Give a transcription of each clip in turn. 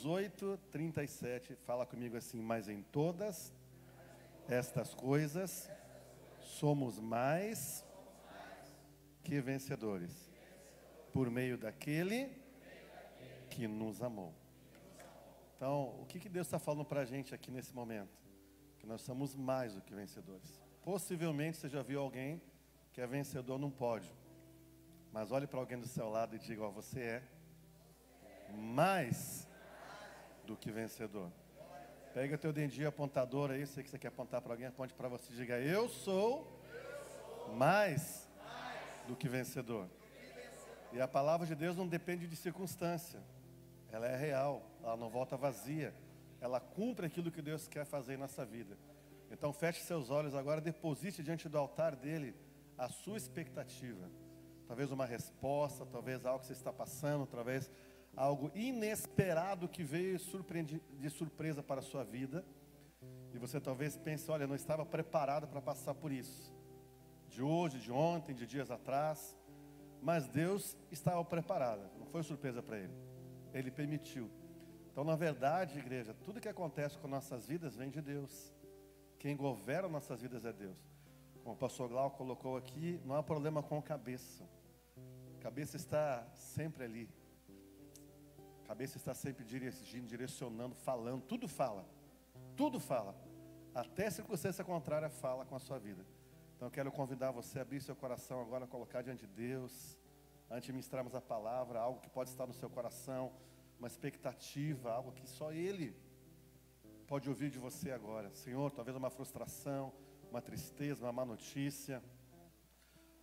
8:37, fala comigo assim: mas em todas estas coisas somos mais que vencedores, por meio daquele que nos amou. Então, o que Deus está falando para a gente aqui nesse momento? Que nós somos mais do que vencedores. Possivelmente você já viu alguém que é vencedor num pódio, mas olhe para alguém do seu lado e diga: ó, você é mais do que vencedor. Pega teu dedinho apontador aí, sei que você quer apontar para alguém, aponte para você e diga: eu sou mais do que vencedor. E a palavra de Deus não depende de circunstância, ela é real, ela não volta vazia, ela cumpre aquilo que Deus quer fazer em nossa vida. Então feche seus olhos agora, deposite diante do altar dele a sua expectativa. Talvez uma resposta, talvez algo que você está passando, talvez algo inesperado que veio de surpresa para a sua vida. E você talvez pense: olha, eu não estava preparado para passar por isso. De hoje, de ontem, de dias atrás. Mas Deus estava preparado, não foi surpresa para Ele. Ele permitiu. Então, na verdade, igreja, tudo que acontece com nossas vidas vem de Deus. Quem governa nossas vidas é Deus. Como o pastor Glauco colocou aqui, não há problema com a cabeça. A cabeça está sempre ali. A cabeça está sempre dirigindo, direcionando, falando. Tudo fala. Tudo fala. Até circunstância contrária fala com a sua vida. Então eu quero convidar você a abrir seu coração agora, colocar diante de Deus, antes de ministrarmos a palavra, algo que pode estar no seu coração, uma expectativa, algo que só Ele pode ouvir de você agora. Senhor, talvez uma frustração, uma tristeza, uma má notícia,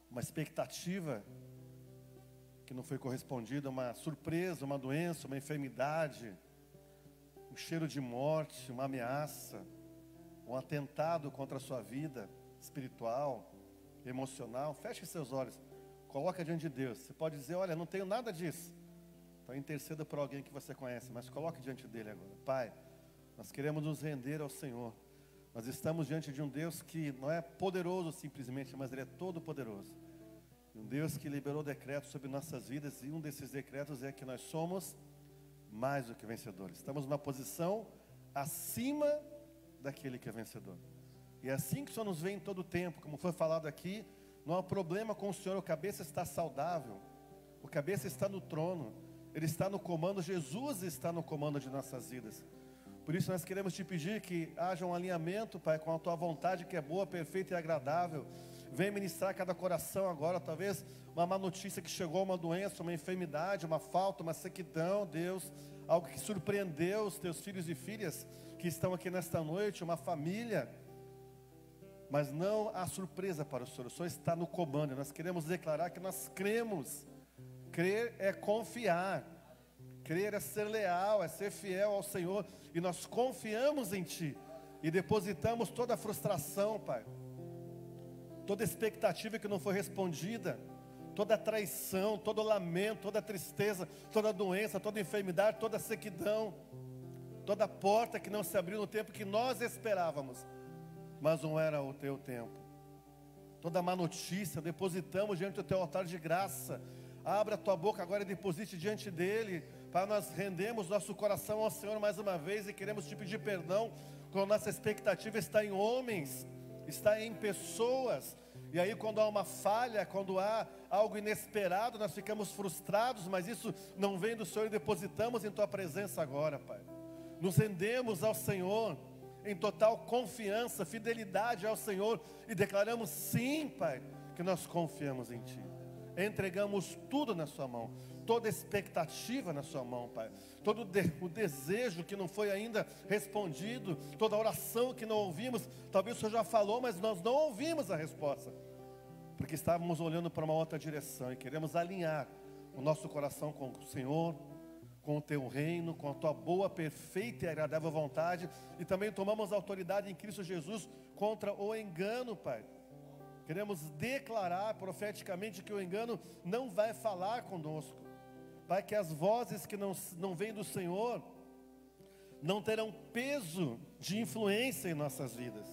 uma expectativa que não foi correspondida, uma surpresa, uma doença, uma enfermidade, um cheiro de morte, uma ameaça, um atentado contra a sua vida espiritual, emocional. Feche seus olhos, coloca diante de Deus. Você pode dizer: olha, não tenho nada disso. Então interceda por alguém que você conhece, mas coloque diante dele agora. Pai, nós queremos nos render ao Senhor. Nós estamos diante de um Deus que não é poderoso simplesmente, mas Ele é todo poderoso. Um Deus que liberou decretos sobre nossas vidas, e um desses decretos é que nós somos mais do que vencedores. Estamos numa posição acima daquele que é vencedor. E é assim que o Senhor nos vê em todo o tempo. Como foi falado aqui, não há problema com o Senhor. O cabeça está saudável, o cabeça está no trono, Ele está no comando. Jesus está no comando de nossas vidas. Por isso nós queremos te pedir que haja um alinhamento, Pai, com a Tua vontade, que é boa, perfeita e agradável. Vem ministrar cada coração agora. Talvez uma má notícia que chegou, uma doença, uma enfermidade, uma falta, uma sequidão, Deus, algo que surpreendeu os Teus filhos e filhas que estão aqui nesta noite, uma família. Mas não há surpresa para o Senhor está no comando. Nós queremos declarar que nós cremos. Crer é confiar, crer é ser leal, é ser fiel ao Senhor. E nós confiamos em Ti e depositamos toda a frustração, Pai, toda expectativa que não foi respondida, toda a traição, todo o lamento, toda a tristeza, toda a doença, toda a enfermidade, toda a sequidão, toda a porta que não se abriu no tempo que nós esperávamos, mas não era o Teu tempo. Toda má notícia, depositamos diante do Teu altar de graça. Abra a tua boca agora e deposite diante dEle. Pai, nós rendemos nosso coração ao Senhor mais uma vez e queremos te pedir perdão quando nossa expectativa está em homens, está em pessoas. E aí quando há uma falha, quando há algo inesperado, nós ficamos frustrados, mas isso não vem do Senhor e depositamos em Tua presença agora, Pai. Nos rendemos ao Senhor em total confiança, fidelidade ao Senhor, e declaramos sim, Pai, que nós confiamos em Ti. Entregamos tudo na Sua mão, toda expectativa na Sua mão, Pai. Todo o desejo que não foi ainda respondido, toda oração que não ouvimos. Talvez o Senhor já falou, mas nós não ouvimos a resposta, porque estávamos olhando para uma outra direção. E queremos alinhar o nosso coração com o Senhor, com o Teu reino, com a Tua boa, perfeita e agradável vontade. E também tomamos autoridade em Cristo Jesus contra o engano, Pai. Queremos declarar profeticamente que o engano não vai falar conosco. Pai, que as vozes que não vêm do Senhor não terão peso de influência em nossas vidas.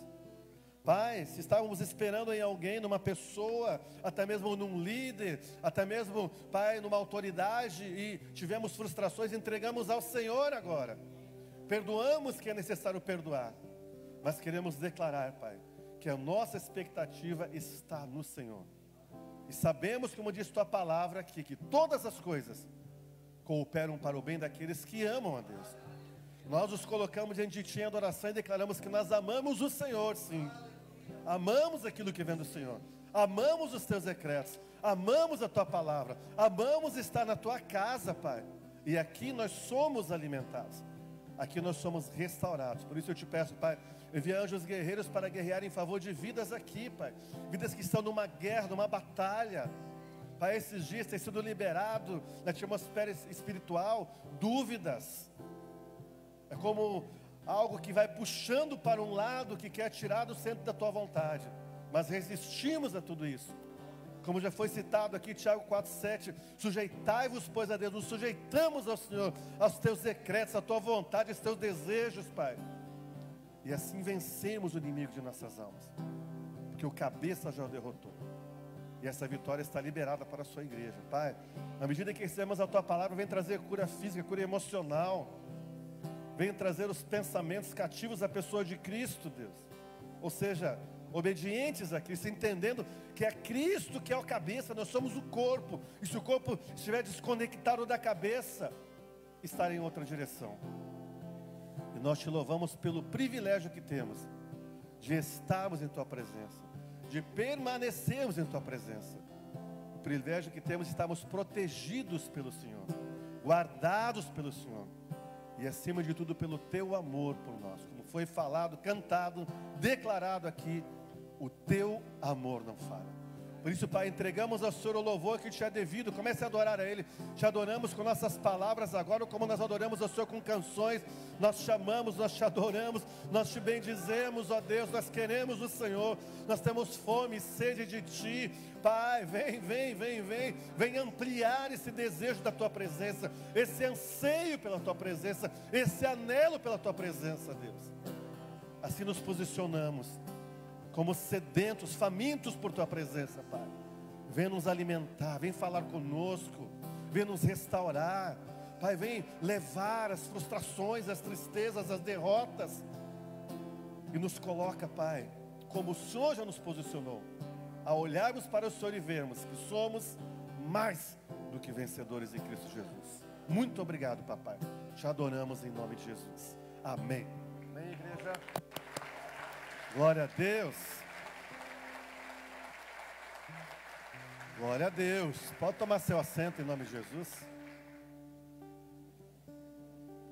Pai, se estávamos esperando em alguém, numa pessoa, até mesmo num líder, até mesmo, Pai, numa autoridade, e tivemos frustrações, entregamos ao Senhor agora. Perdoamos quem é necessário perdoar, mas queremos declarar, Pai, que a nossa expectativa está no Senhor. E sabemos, como diz tua palavra aqui, que todas as coisas cooperam para o bem daqueles que amam a Deus. Nós os colocamos diante de ti em adoração e declaramos que nós amamos o Senhor, sim. Amamos aquilo que vem do Senhor. Amamos os teus decretos. Amamos a tua palavra. Amamos estar na tua casa, Pai. E aqui nós somos alimentados. Aqui nós somos restaurados. Por isso eu te peço, Pai, envia anjos guerreiros para guerrear em favor de vidas aqui, Pai. Vidas que estão numa guerra, numa batalha. Pai, esses dias tem sido liberado na atmosfera espiritual dúvidas. É como algo que vai puxando para um lado, que quer tirar do centro da tua vontade. Mas resistimos a tudo isso. Como já foi citado aqui, Tiago 4,7, sujeitai-vos, pois, a Deus. Nos sujeitamos ao Senhor, aos teus decretos, à tua vontade, aos teus desejos, Pai. E assim vencemos o inimigo de nossas almas. Porque o cabeça já o derrotou. E essa vitória está liberada para a sua igreja. Pai, na medida que recebemos a tua palavra, vem trazer cura física, cura emocional. Vem trazer os pensamentos cativos à pessoa de Cristo, Deus. Ou seja, obedientes a Cristo, entendendo que é Cristo que é o cabeça, nós somos o corpo. E se o corpo estiver desconectado da cabeça, estará em outra direção. E nós te louvamos pelo privilégio que temos de estarmos em tua presença, de permanecermos em tua presença. O privilégio que temos de estarmos protegidos pelo Senhor, guardados pelo Senhor. E acima de tudo pelo teu amor por nós. Como foi falado, cantado, declarado aqui, o teu amor não falha. Por isso, Pai, entregamos ao Senhor o louvor que te é devido. Comece a adorar a Ele. Te adoramos com nossas palavras agora, como nós adoramos ao Senhor com canções. Nós chamamos, nós te adoramos, nós te bendizemos, ó Deus. Nós queremos o Senhor. Nós temos fome e sede de Ti. Pai, vem ampliar esse desejo da Tua presença, esse anseio pela Tua presença, esse anelo pela Tua presença, Deus. Assim nos posicionamos como sedentos, famintos por tua presença, Pai. Vem nos alimentar, vem falar conosco, vem nos restaurar, Pai, vem levar as frustrações, as tristezas, as derrotas, e nos coloca, Pai, como o Senhor já nos posicionou, a olharmos para o Senhor e vermos que somos mais do que vencedores em Cristo Jesus. Muito obrigado, Papai. Te adoramos em nome de Jesus. Amém. Amém, igreja. Glória a Deus. Glória a Deus. Pode tomar seu assento em nome de Jesus.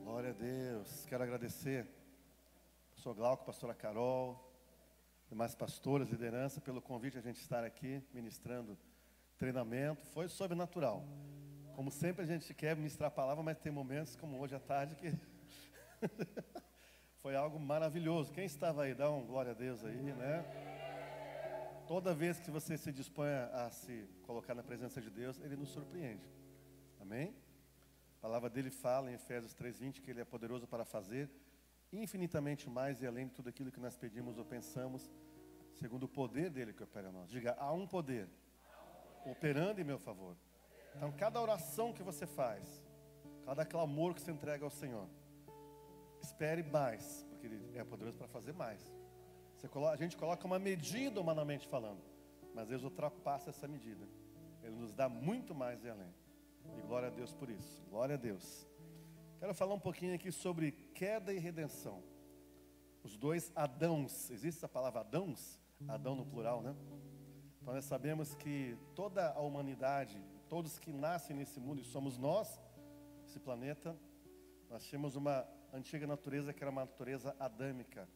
Glória a Deus. Quero agradecer pastor Glauco, pastora Carol, demais pastoras, liderança, pelo convite a gente estar aqui ministrando treinamento. Foi sobrenatural. Como sempre a gente quer ministrar a palavra, mas tem momentos como hoje à tarde que foi algo maravilhoso. Quem estava aí? Dá um glória a Deus aí, né? Toda vez que você se dispõe a se colocar na presença de Deus, Ele nos surpreende. Amém? A palavra dele fala em Efésios 3:20 que Ele é poderoso para fazer infinitamente mais e além de tudo aquilo que nós pedimos ou pensamos, segundo o poder dele que opera em nós. Diga, há um poder operando em meu favor. Então, cada oração que você faz, cada clamor que você entrega ao Senhor, espere mais, porque Ele é poderoso para fazer mais. A gente coloca uma medida humanamente falando, mas Deus ultrapassa essa medida. Ele nos dá muito mais e além. E glória a Deus por isso. Glória a Deus. Quero falar um pouquinho aqui sobre queda e redenção. Os dois Adãos. Existe essa palavra Adãos? Adão no plural, né? Então nós sabemos que toda a humanidade, todos que nascem nesse mundo, e somos nós, esse planeta, nós tínhamos uma antiga natureza que era uma natureza adâmica,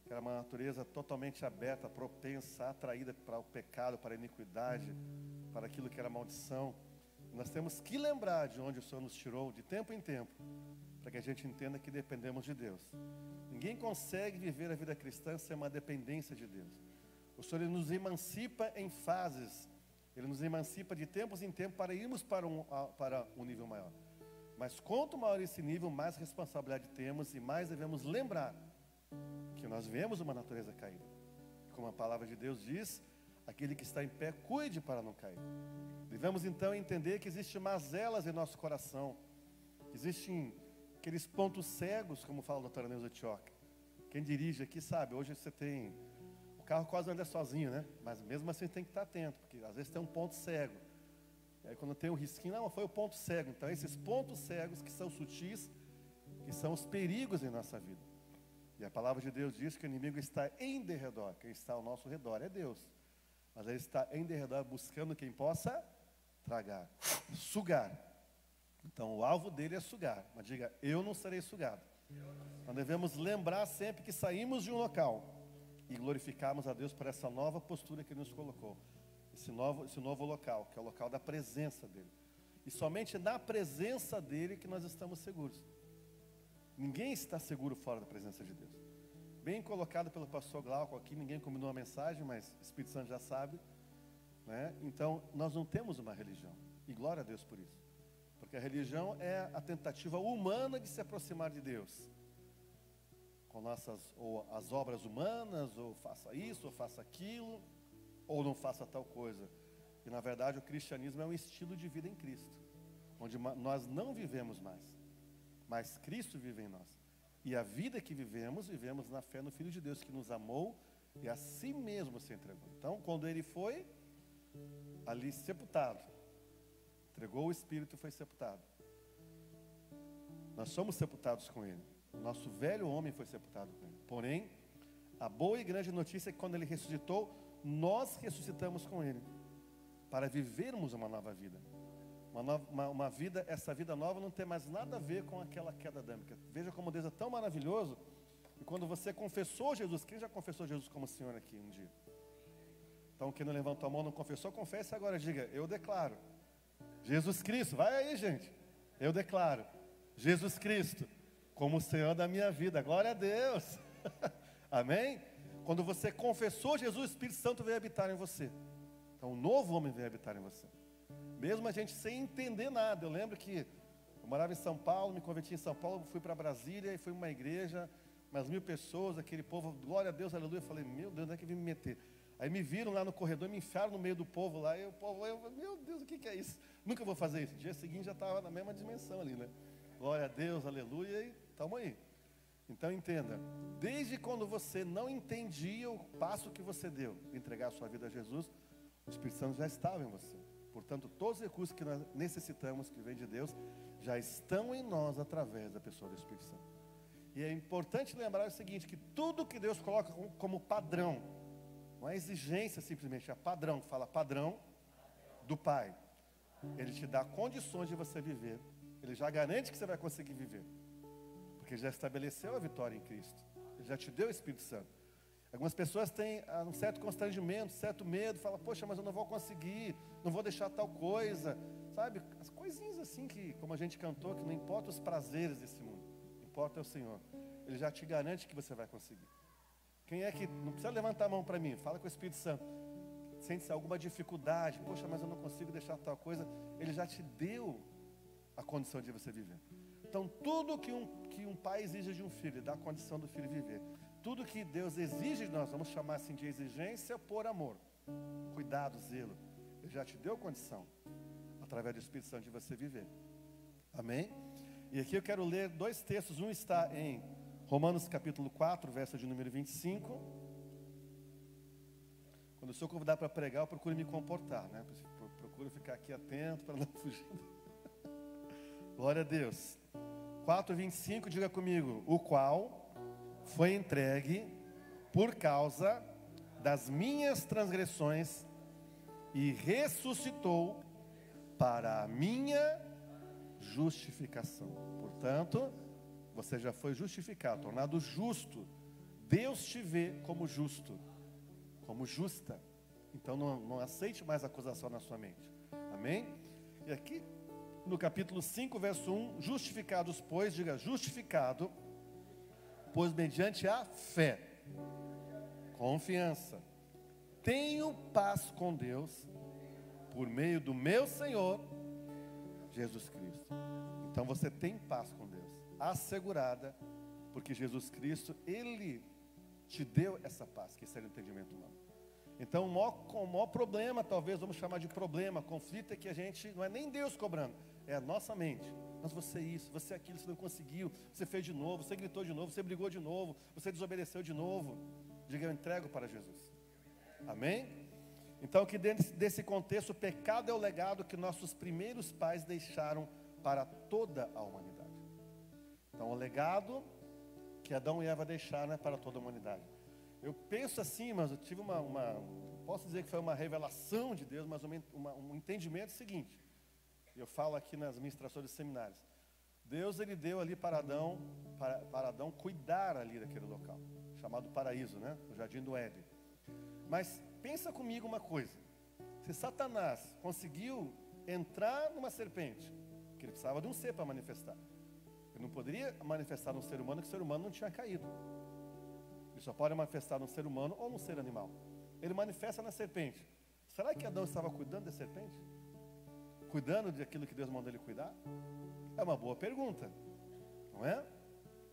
que era uma natureza totalmente aberta, propensa, atraída para o pecado, para a iniquidade, para aquilo que era maldição. Nós temos que lembrar de onde o Senhor nos tirou, de tempo em tempo, para que a gente entenda que dependemos de Deus. Ninguém consegue viver a vida cristã sem uma dependência de Deus. O Senhor Ele nos emancipa em fases, Ele nos emancipa de tempos em tempos para irmos para um nível maior. Mas quanto maior esse nível, mais responsabilidade temos e mais devemos lembrar que nós vemos uma natureza caída. Como a palavra de Deus diz, aquele que está em pé, cuide para não cair. Devemos então entender que existem mazelas em nosso coração. Existem aqueles pontos cegos, como fala a doutora Neuza Tioca. Quem dirige aqui sabe, hoje você tem... O carro quase anda sozinho, né? Mas mesmo assim tem que estar atento, porque às vezes tem um ponto cego. E aí quando tem um risquinho, não, foi o ponto cego. Então esses pontos cegos que são sutis, que são os perigos em nossa vida. E a palavra de Deus diz que o inimigo está em derredor. Quem está ao nosso redor é Deus. Mas ele está em derredor buscando quem possa tragar, sugar. Então o alvo dele é sugar. Mas diga, eu não serei sugado. Nós devemos lembrar sempre que saímos de um local e glorificarmos a Deus por essa nova postura que Ele nos colocou. Esse novo local, que é o local da presença dEle. E somente na presença dEle que nós estamos seguros. Ninguém está seguro fora da presença de Deus. Bem colocado pelo pastor Glauco aqui, ninguém combinou a mensagem, mas o Espírito Santo já sabe, né? Então, nós não temos uma religião. E glória a Deus por isso. Porque a religião é a tentativa humana de se aproximar de Deus. Com ou as obras humanas, ou faça isso, ou faça aquilo, ou não faça tal coisa. E na verdade o cristianismo é um estilo de vida em Cristo, onde nós não vivemos mais, mas Cristo vive em nós. E a vida que vivemos na fé no Filho de Deus, que nos amou e a si mesmo se entregou. Então, quando Ele foi ali sepultado, entregou o Espírito e foi sepultado, nós somos sepultados com Ele. O nosso velho homem foi sepultado com Ele. Porém, a boa e grande notícia é que quando Ele ressuscitou, nós ressuscitamos com Ele, para vivermos uma nova vida. Uma vida, essa vida nova não tem mais nada a ver com aquela queda adâmica. Veja como Deus é tão maravilhoso. E quando você confessou Jesus, quem já confessou Jesus como Senhor aqui um dia? Então quem não levantou a mão, não confessou, confesse agora, diga, eu declaro Jesus Cristo, vai aí gente, eu declaro Jesus Cristo como o Senhor da minha vida, glória a Deus. Amém? Quando você confessou Jesus, o Espírito Santo veio habitar em você. Então o novo homem veio habitar em você. Mesmo a gente sem entender nada. Eu lembro que eu morava em São Paulo, me converti em São Paulo, fui para Brasília e fui uma igreja, umas 1000 pessoas, aquele povo, glória a Deus, aleluia. Eu falei, meu Deus, onde é que vim me meter? Aí me viram lá no corredor, me enfiaram no meio do povo lá, e o povo, meu Deus, o que é isso? Nunca vou fazer isso. No dia seguinte já estava na mesma dimensão ali, né? Glória a Deus, aleluia, e estamos aí. Então entenda, desde quando você não entendia o passo que você deu, de entregar a sua vida a Jesus, o Espírito Santo já estava em você. Portanto, todos os recursos que nós necessitamos, que vêm de Deus, já estão em nós através da pessoa do Espírito Santo. E é importante lembrar o seguinte, que tudo que Deus coloca como padrão, não é exigência simplesmente, é padrão, fala padrão do Pai. Ele te dá condições de você viver, Ele já garante que você vai conseguir viver. Porque já estabeleceu a vitória em Cristo. Ele já te deu o Espírito Santo. Algumas pessoas têm um certo constrangimento, certo medo, falam, poxa, mas eu não vou conseguir, não vou deixar tal coisa. Sabe, as coisinhas assim que, como a gente cantou, que não importa os prazeres desse mundo, importa é o Senhor. Ele já te garante que você vai conseguir. Quem é que, não precisa levantar a mão para mim, fala com o Espírito Santo. Sente-se alguma dificuldade, poxa, mas eu não consigo deixar tal coisa. Ele já te deu a condição de você viver. Então, tudo que um pai exige de um filho, ele dá a condição do filho viver. Tudo que Deus exige de nós, vamos chamar assim de exigência por amor. Cuidado, zelo. Ele já te deu condição, através do Espírito Santo, de você viver. Amém? E aqui eu quero ler 2 textos. Um está em Romanos capítulo 4, verso de número 25. Quando eu sou convidado para pregar, eu procuro me comportar, né? Procuro ficar aqui atento para não fugir. Glória a Deus. 4:25, diga comigo, o qual foi entregue por causa das minhas transgressões e ressuscitou para a minha justificação. Portanto, você já foi justificado, tornado justo. Deus te vê como justo, como justa. Então não aceite mais acusação na sua mente. Amém? E aqui no capítulo 5, verso 1, justificados, pois, diga, justificado, pois mediante a fé, confiança, tenho paz com Deus, por meio do meu Senhor, Jesus Cristo. Então você tem paz com Deus, assegurada, porque Jesus Cristo, Ele te deu essa paz, que esse era o entendimento humano. Então, o maior problema, talvez vamos chamar de problema, conflito, é que a gente, não é nem Deus cobrando, é a nossa mente. Mas você isso, você aquilo, você não conseguiu, você fez de novo, você gritou de novo, você brigou de novo, você desobedeceu de novo. Diga, eu entrego para Jesus. Amém? Então, que dentro desse contexto, o pecado é o legado que nossos primeiros pais deixaram para toda a humanidade. Então, o legado que Adão e Eva deixaram é para toda a humanidade. Eu penso assim, mas eu tive posso dizer que foi uma revelação de Deus, mas um entendimento seguinte. Eu falo aqui nas ministrações dos seminários. Deus, ele deu ali para Adão cuidar ali daquele local, chamado paraíso, né? O jardim do Éden. Mas pensa comigo uma coisa. Se Satanás conseguiu entrar numa serpente, que ele precisava de um ser para manifestar. Ele não poderia manifestar num ser humano que o ser humano não tinha caído. Ele só pode manifestar num ser humano ou num ser animal. Ele manifesta na serpente. Será que Adão estava cuidando da serpente? Cuidando daquilo que Deus mandou ele cuidar? É uma boa pergunta, não é?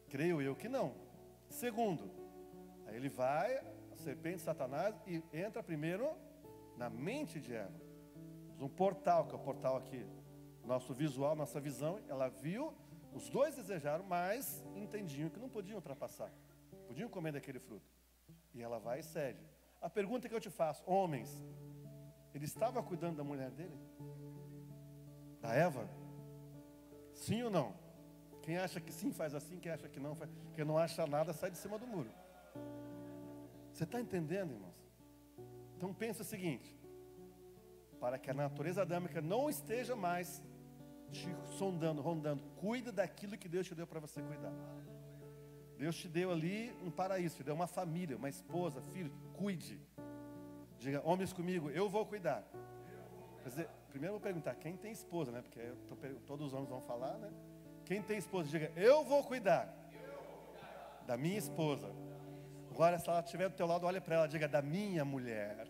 Creio eu que não. Segundo, aí ele vai, a serpente, Satanás, e entra primeiro na mente de Eva. Um portal, que é o portal aqui, nosso visual, nossa visão, ela viu, os dois desejaram, mas entendiam que não podiam ultrapassar. Podiam comer daquele fruto. E ela vai e cede. A pergunta que eu te faço, homens, ele estava cuidando da mulher dele? Da Eva? Sim ou não? Quem acha que sim faz assim, quem acha que não faz. Quem não acha nada sai de cima do muro. Você está entendendo, irmãos? Então pensa o seguinte: para que a natureza adâmica não esteja mais te sondando, rondando, cuida daquilo que Deus te deu para você cuidar. Deus te deu ali um paraíso, te deu uma família, uma esposa, filho, cuide. Diga, homens comigo, eu vou cuidar. Quer dizer, primeiro eu vou perguntar, quem tem esposa, né? Porque todos os homens vão falar, né? Quem tem esposa, diga, eu vou cuidar da minha esposa. Agora, se ela estiver do teu lado, olha para ela, diga, da minha mulher.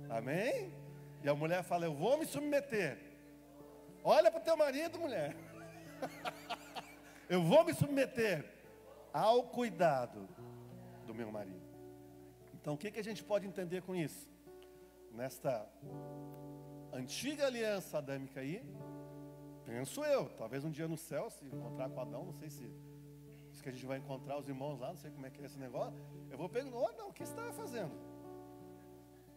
Amém? E a mulher fala, eu vou me submeter. Olha para o teu marido, mulher. Eu vou me submeter ao cuidado do meu marido. Então, o que a gente pode entender com isso? Nesta antiga aliança adâmica aí, penso eu, talvez um dia no céu, se encontrar com Adão, não sei se diz que a gente vai encontrar os irmãos lá, não sei como é que é esse negócio, eu vou perguntar, não, o que você estava fazendo?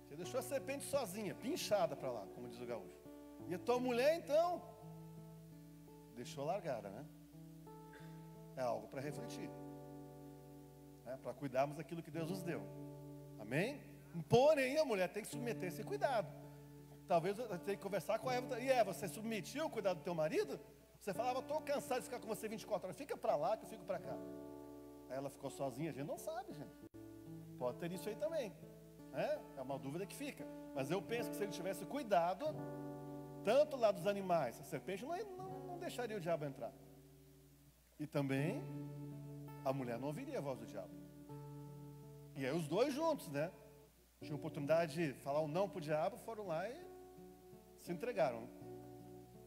Você deixou a serpente sozinha, pinchada para lá, como diz o gaúcho. E a tua mulher, então, deixou largada, né? É algo para refletir, né? Para cuidarmos daquilo que Deus nos deu. Amém? Porém, a mulher tem que submeter esse cuidado. Talvez eu tenha que conversar com a Eva. E Eva, você submetia o cuidado do teu marido? Você falava, estou cansado de ficar com você 24 horas. Fica para lá que eu fico para cá. Aí ela ficou sozinha, a gente não sabe, gente. Pode ter isso aí também. É uma dúvida que fica. Mas eu penso que se ele tivesse cuidado, tanto lá dos animais, a serpente não deixaria o diabo entrar. E também a mulher não ouviria a voz do diabo. E aí os dois juntos, né? Tinham oportunidade de falar um não para o diabo, foram lá e se entregaram.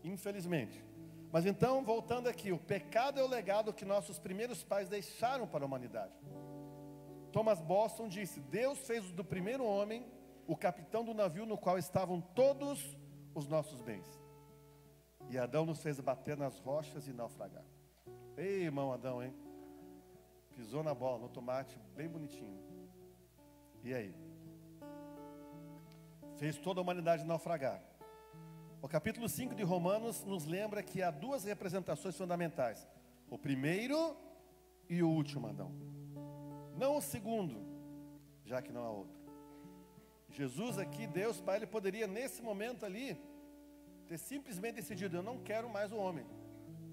Infelizmente. Mas então, voltando aqui, o pecado é o legado que nossos primeiros pais deixaram para a humanidade. Thomas Boston disse, Deus fez do primeiro homem o capitão do navio no qual estavam todos os nossos bens. E Adão nos fez bater nas rochas e naufragar. Ei, irmão Adão, hein? Pisou na bola, no tomate, bem bonitinho. E aí? Fez toda a humanidade naufragar. O capítulo 5 de Romanos nos lembra que há duas representações fundamentais. O primeiro e o último Adão. Não o segundo, já que não há outro. Jesus aqui, Deus Pai, Ele poderia nesse momento ali ter simplesmente decidido, eu não quero mais o homem,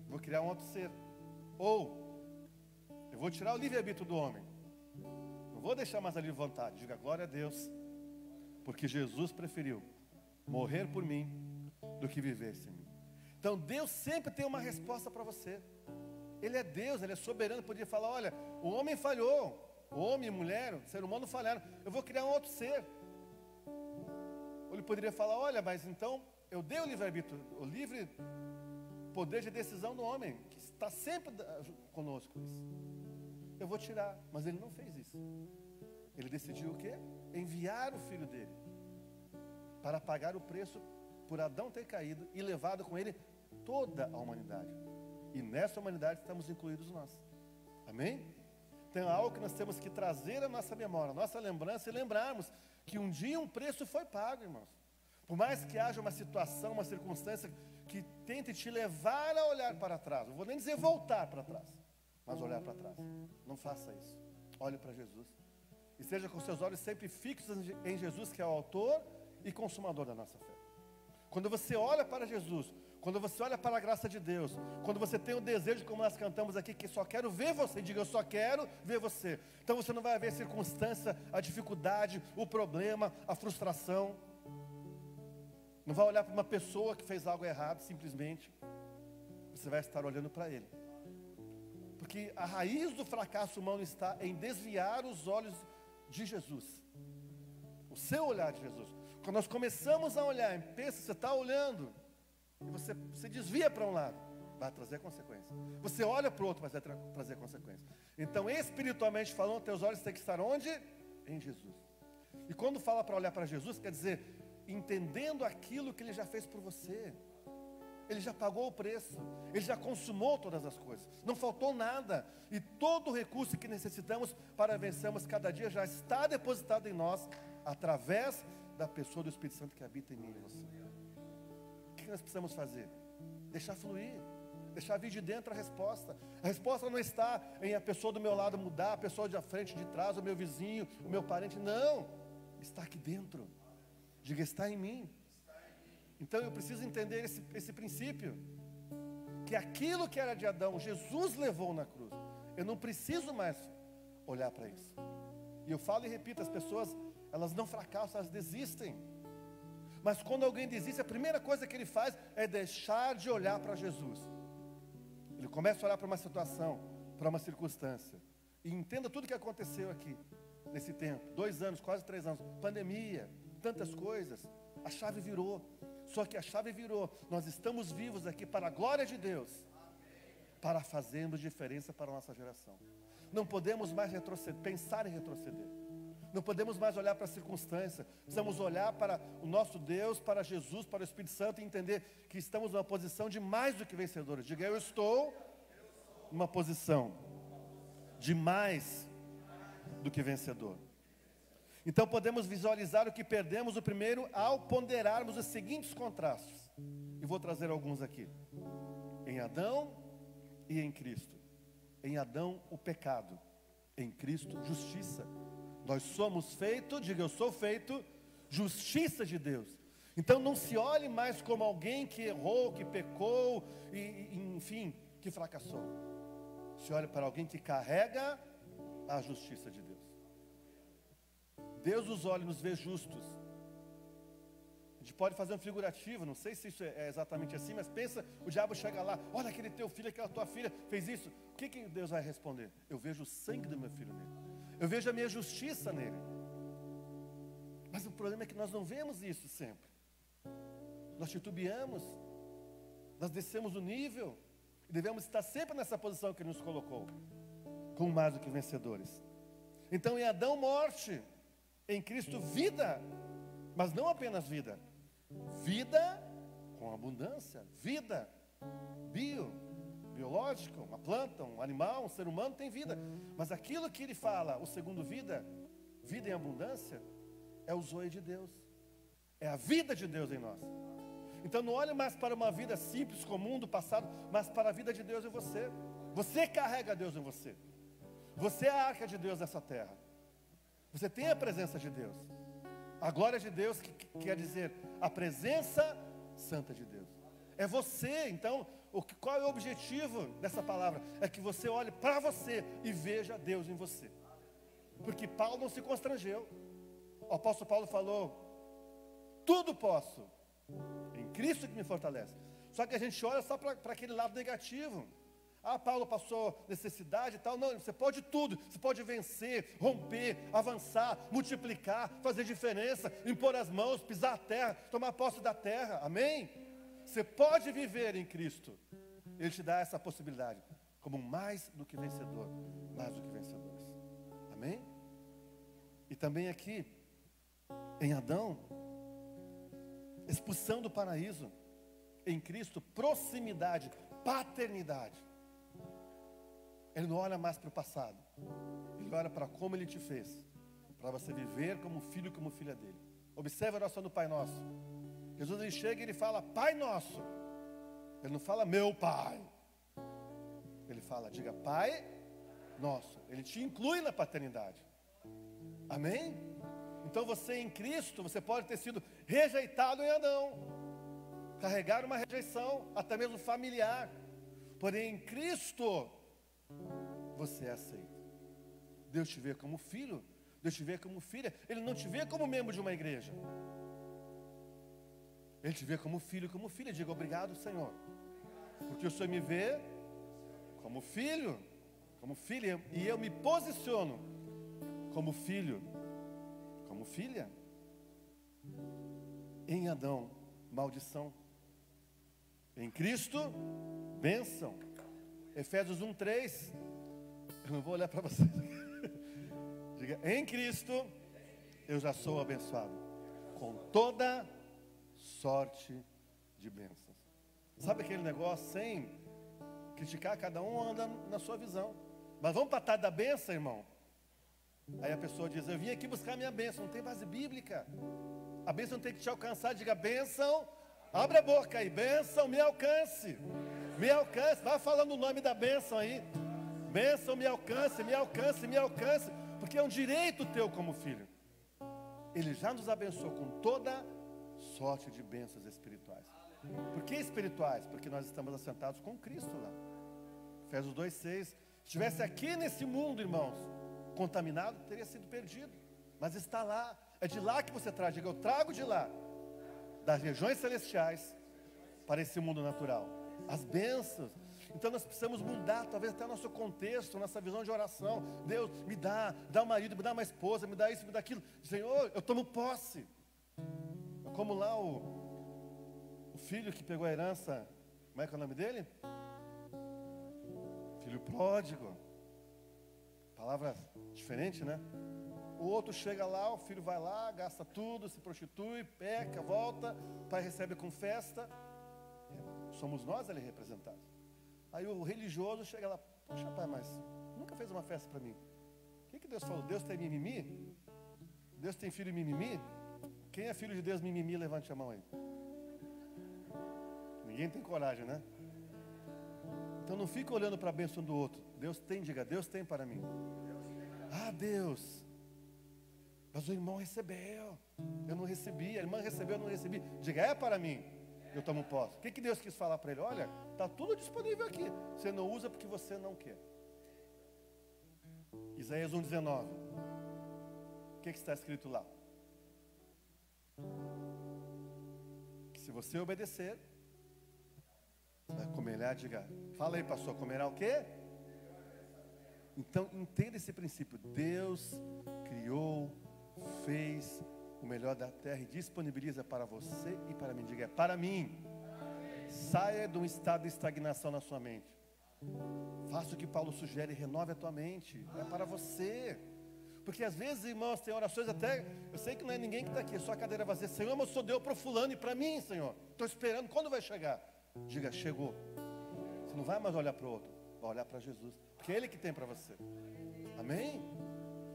vou criar um outro ser. Ou, eu vou tirar o livre-arbítrio do homem, não vou deixar mais a livre vontade. Diga glória a Deus, porque Jesus preferiu morrer por mim do que viver sem mim. Então Deus sempre tem uma resposta para você. Ele é Deus, Ele é soberano. Podia falar, olha, o homem falhou, o homem e a mulher, o ser humano falharam, eu vou criar um outro ser. Ou ele poderia falar, olha, mas então eu dei o livre-arbítrio, o livre poder de decisão do homem, que está sempre conosco. eu vou tirar. Mas ele não fez isso. Ele decidiu o quê? Enviar o filho dele para pagar o preço por Adão ter caído e levado com ele toda a humanidade. E nessa humanidade estamos incluídos nós. Amém? Então é algo que nós temos que trazer à nossa memória, à nossa lembrança e lembrarmos que um dia um preço foi pago, irmãos. Por mais que haja uma situação, uma circunstância que tente te levar a olhar para trás, não vou nem dizer voltar para trás, mas olhar para trás. Não faça isso. Olhe para Jesus. E seja com seus olhos sempre fixos em Jesus, que é o autor e consumador da nossa fé. Quando você olha para Jesus, quando você olha para a graça de Deus, quando você tem o desejo, como nós cantamos aqui, que só quero ver você, diga eu só quero ver você. Então você não vai ver a circunstância, a dificuldade, o problema, a frustração. Não vai olhar para uma pessoa que fez algo errado, simplesmente. Você vai estar olhando para Ele. Porque a raiz do fracasso humano está em desviar os olhos de Jesus. O seu olhar de Jesus. Quando nós começamos a olhar, pensa, você está olhando, e você desvia para um lado, vai trazer consequências. Você olha para o outro, mas vai trazer consequências. Então, espiritualmente falando, teus olhos têm que estar onde? Em Jesus. E quando fala para olhar para Jesus, quer dizer, entendendo aquilo que Ele já fez por você. Ele já pagou o preço, Ele já consumou todas as coisas, não faltou nada. E todo o recurso que necessitamos para vencermos cada dia já está depositado em nós, através da pessoa do Espírito Santo que habita em mim e em você. O que nós precisamos fazer? Deixar fluir, deixar vir de dentro a resposta. A resposta não está em a pessoa do meu lado mudar, a pessoa de frente, de trás, o meu vizinho, o meu parente. Não, está aqui dentro. Diga, está em mim. Então eu preciso entender esse princípio, que aquilo que era de Adão, Jesus levou na cruz. Eu não preciso mais olhar para isso. E eu falo e repito, as pessoas, elas não fracassam, elas desistem. Mas quando alguém desiste, a primeira coisa que ele faz é deixar de olhar para Jesus. Ele começa a olhar para uma situação, para uma circunstância. E entenda tudo que aconteceu aqui, nesse tempo. 2 anos, quase 3 anos, pandemia, tantas coisas. A chave virou. Só que a chave virou. Nós estamos vivos aqui para a glória de Deus, para fazermos diferença para a nossa geração. Não podemos mais retroceder, pensar em retroceder. Não podemos mais olhar para a circunstância. Precisamos olhar para o nosso Deus, para Jesus, para o Espírito Santo e entender que estamos numa posição de mais do que vencedores. Diga, eu estou numa posição de mais do que vencedor. Então podemos visualizar o que perdemos o primeiro ao ponderarmos os seguintes contrastes. E vou trazer alguns aqui. Em Adão e em Cristo. Em Adão o pecado, em Cristo justiça. Nós somos feito, diga eu sou feito, justiça de Deus. Então não se olhe mais como alguém que errou, que pecou, enfim, que fracassou. Se olhe para alguém que carrega a justiça de Deus. Deus os olha e nos vê justos. A gente pode fazer um figurativo, não sei se isso é exatamente assim, mas pensa, o diabo chega lá, olha aquele teu filho, aquela tua filha fez isso. O que Deus vai responder? Eu vejo o sangue do meu filho nele. Eu vejo a minha justiça nele. Mas o problema é que nós não vemos isso sempre. Nós titubeamos, nós descemos o nível, e devemos estar sempre nessa posição que Ele nos colocou, como mais do que vencedores. Então em Adão morte, em Cristo vida, mas não apenas vida, vida com abundância, vida, biológica, uma planta, um animal, um ser humano tem vida, mas aquilo que ele fala, o segundo vida, vida em abundância, é o zoe de Deus, é a vida de Deus em nós. Então não olhe mais para uma vida simples, comum do passado, mas para a vida de Deus em você. Você carrega Deus em você, você é a arca de Deus nessa terra. Você tem a presença de Deus. A glória de Deus que quer dizer a presença santa de Deus. É você, então, qual é o objetivo dessa palavra? É que você olhe para você e veja Deus em você. Porque Paulo não se constrangeu. O apóstolo Paulo falou, tudo posso em Cristo que me fortalece. Só que a gente olha só para aquele lado negativo. Ah, Paulo passou necessidade e tal. Não, você pode tudo. Você pode vencer, romper, avançar, multiplicar, fazer diferença, impor as mãos, pisar a terra, tomar posse da terra. Amém? Você pode viver em Cristo. Ele te dá essa possibilidade. como mais do que vencedor, mais do que vencedores. Amém? E também aqui, em Adão, expulsão do paraíso. Em Cristo, proximidade, paternidade. Ele não olha mais para o passado. Ele olha para como Ele te fez. Para você viver como filho, como filha dele. Observe a oração do Pai Nosso. Jesus, ele chega e ele fala, Pai Nosso. Ele não fala, meu Pai. Ele fala, diga, Pai Nosso. Ele te inclui na paternidade. Amém? Então você em Cristo, você pode ter sido rejeitado em Adão. Carregar uma rejeição, até mesmo familiar. Porém, em Cristo, você é aceito. Deus te vê como filho, Deus te vê como filha. Ele não te vê como membro de uma igreja. Ele te vê como filho, como filha. Diga, obrigado, Senhor. Porque o Senhor me vê como filho, como filha. E eu me posiciono como filho, como filha. Em Adão, maldição. Em Cristo, bênção. Efésios 1:3. Eu não vou olhar para vocês. Diga, em Cristo, eu já sou abençoado com toda sorte de bênçãos. Sabe aquele negócio, sem criticar, cada um anda na sua visão. Mas vamos para a tarde da bênção, irmão? Aí a pessoa diz, eu vim aqui buscar a minha bênção. Não tem base bíblica. A bênção tem que te alcançar. Diga, bênção. Abre a boca aí, bênção, me alcance. Me alcance, vai falando o nome da bênção aí. Bênção, me alcance, me alcance, me alcance. Porque é um direito teu como filho. Ele já nos abençoou com toda sorte de bênçãos espirituais. Por que espirituais? Porque nós estamos assentados com Cristo lá. Efésios 2:6. Se estivesse aqui nesse mundo, irmãos, contaminado, teria sido perdido. Mas está lá, é de lá que você traz. Diga, eu trago de lá, das regiões celestiais para esse mundo natural, as bênçãos. Então nós precisamos mudar, talvez até o nosso contexto, nossa visão de oração. Deus, me dá um marido, me dá uma esposa, me dá isso, me dá aquilo. Senhor, eu tomo posse. Como lá o filho que pegou a herança, como é que é o nome dele? Filho pródigo. Palavra diferente, né? O outro chega lá, o filho vai lá, gasta tudo, se prostitui, peca, volta, o pai recebe com festa. Somos nós ali representados. Aí o religioso chega lá, poxa pai, mas nunca fez uma festa para mim. O que Deus falou? Deus tem mimimi? Deus tem filho mimimi? Quem é filho de Deus mimimi, levante a mão aí. Ninguém tem coragem, né? Então não fica olhando para a bênção do outro. Deus tem, diga, Deus tem para mim. Ah, Deus. Mas o irmão recebeu, eu não recebi. A irmã recebeu, eu não recebi. Diga, é para mim, eu tomo posse. O que Deus quis falar para ele? Olha, está tudo disponível aqui. Você não usa porque você não quer. Isaías 1:19. O que está escrito lá? Que se você obedecer, você vai comerá, diga. Fala aí, pastor, comerá o quê? Então entenda esse princípio. Deus criou, fez o melhor da terra e disponibiliza para você e para mim. Diga, é para mim. Saia de um estado de estagnação na sua mente. Faça o que Paulo sugere, renove a tua mente. É para você. Porque às vezes, irmãos, tem orações até, eu sei que não é ninguém que está aqui, é só a cadeira vazia. Senhor, mas o Senhor deu para o fulano e para mim, Senhor. Estou esperando, quando vai chegar? Diga, chegou. Você não vai mais olhar para o outro, vai olhar para Jesus. Porque é Ele que tem para você. Amém?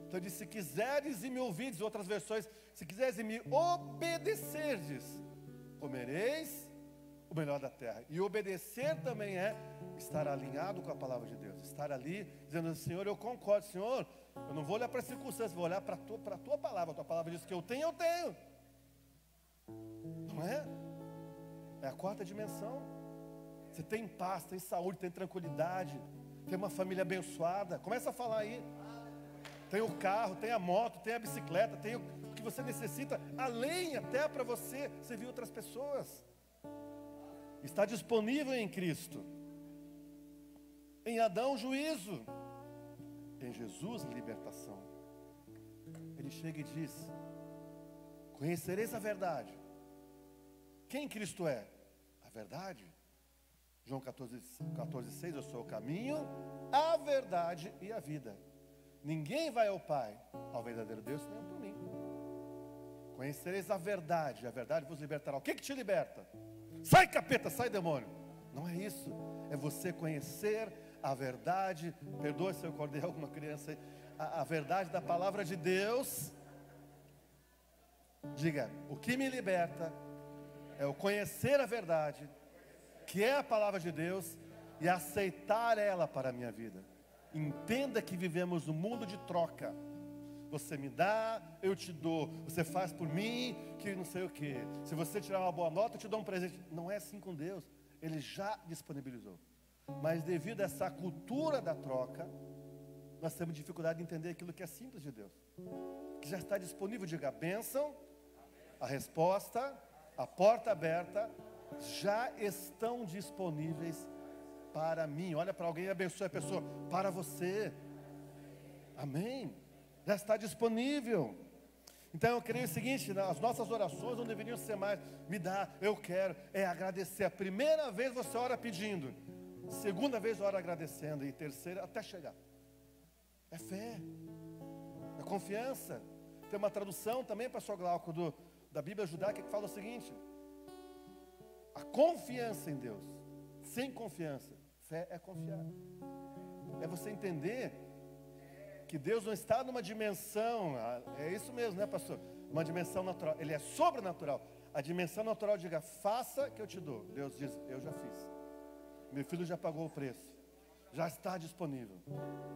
Então ele diz, se quiseres e me ouvides, outras versões, se quiseres e me obedecerdes, comereis o melhor da terra. E obedecer também é estar alinhado com a palavra de Deus. Estar ali, dizendo, Senhor, eu concordo, Senhor, eu não vou olhar para as circunstâncias, vou olhar para a tua palavra. A tua palavra diz que eu tenho. Não é? É a quarta dimensão. Você tem paz, tem saúde, tem tranquilidade, tem uma família abençoada. Começa a falar aí. Tem o carro, tem a moto, tem a bicicleta, tem o que você necessita, além até para você servir outras pessoas. Está disponível em Cristo. Em Adão, juízo. Em Jesus, libertação. Ele chega e diz, conhecereis a verdade. Quem Cristo é? A verdade. João 14,6, eu sou o caminho, a verdade e a vida. Ninguém vai ao Pai, ao verdadeiro Deus, senão por mim. Conhecereis a verdade vos libertará. O que te liberta? Sai capeta, sai demônio. Não é isso, é você conhecer a verdade. Perdoe se eu acordei alguma criança aí. A verdade da palavra de Deus. Diga, o que me liberta é o conhecer a verdade, que é a palavra de Deus, e aceitar ela para a minha vida. Entenda que vivemos num mundo de troca. Você me dá, eu te dou. Você faz por mim, que não sei o que. Se você tirar uma boa nota, eu te dou um presente. Não é assim com Deus. Ele já disponibilizou. Mas devido a essa cultura da troca, nós temos dificuldade de entender aquilo que é simples de Deus, que já está disponível. Diga, a bênção, a resposta, a porta aberta, já estão disponíveis para mim. Olha para alguém e abençoe a pessoa. Para você. Amém. Já está disponível. Então eu creio o seguinte, as nossas orações não deveriam ser mais, me dá, eu quero, é agradecer. A primeira vez você ora pedindo, segunda vez ora agradecendo, e terceira até chegar. É fé, é confiança. Tem uma tradução também, pastor Glauco, da Bíblia judaica, que fala o seguinte: a confiança em Deus, sem confiança, fé é confiar. É você entender que Deus não está numa dimensão, é isso mesmo, né, pastor? Uma dimensão natural, Ele é sobrenatural. A dimensão natural, diga, faça que eu te dou. Deus diz, eu já fiz. Meu filho já pagou o preço. Já está disponível.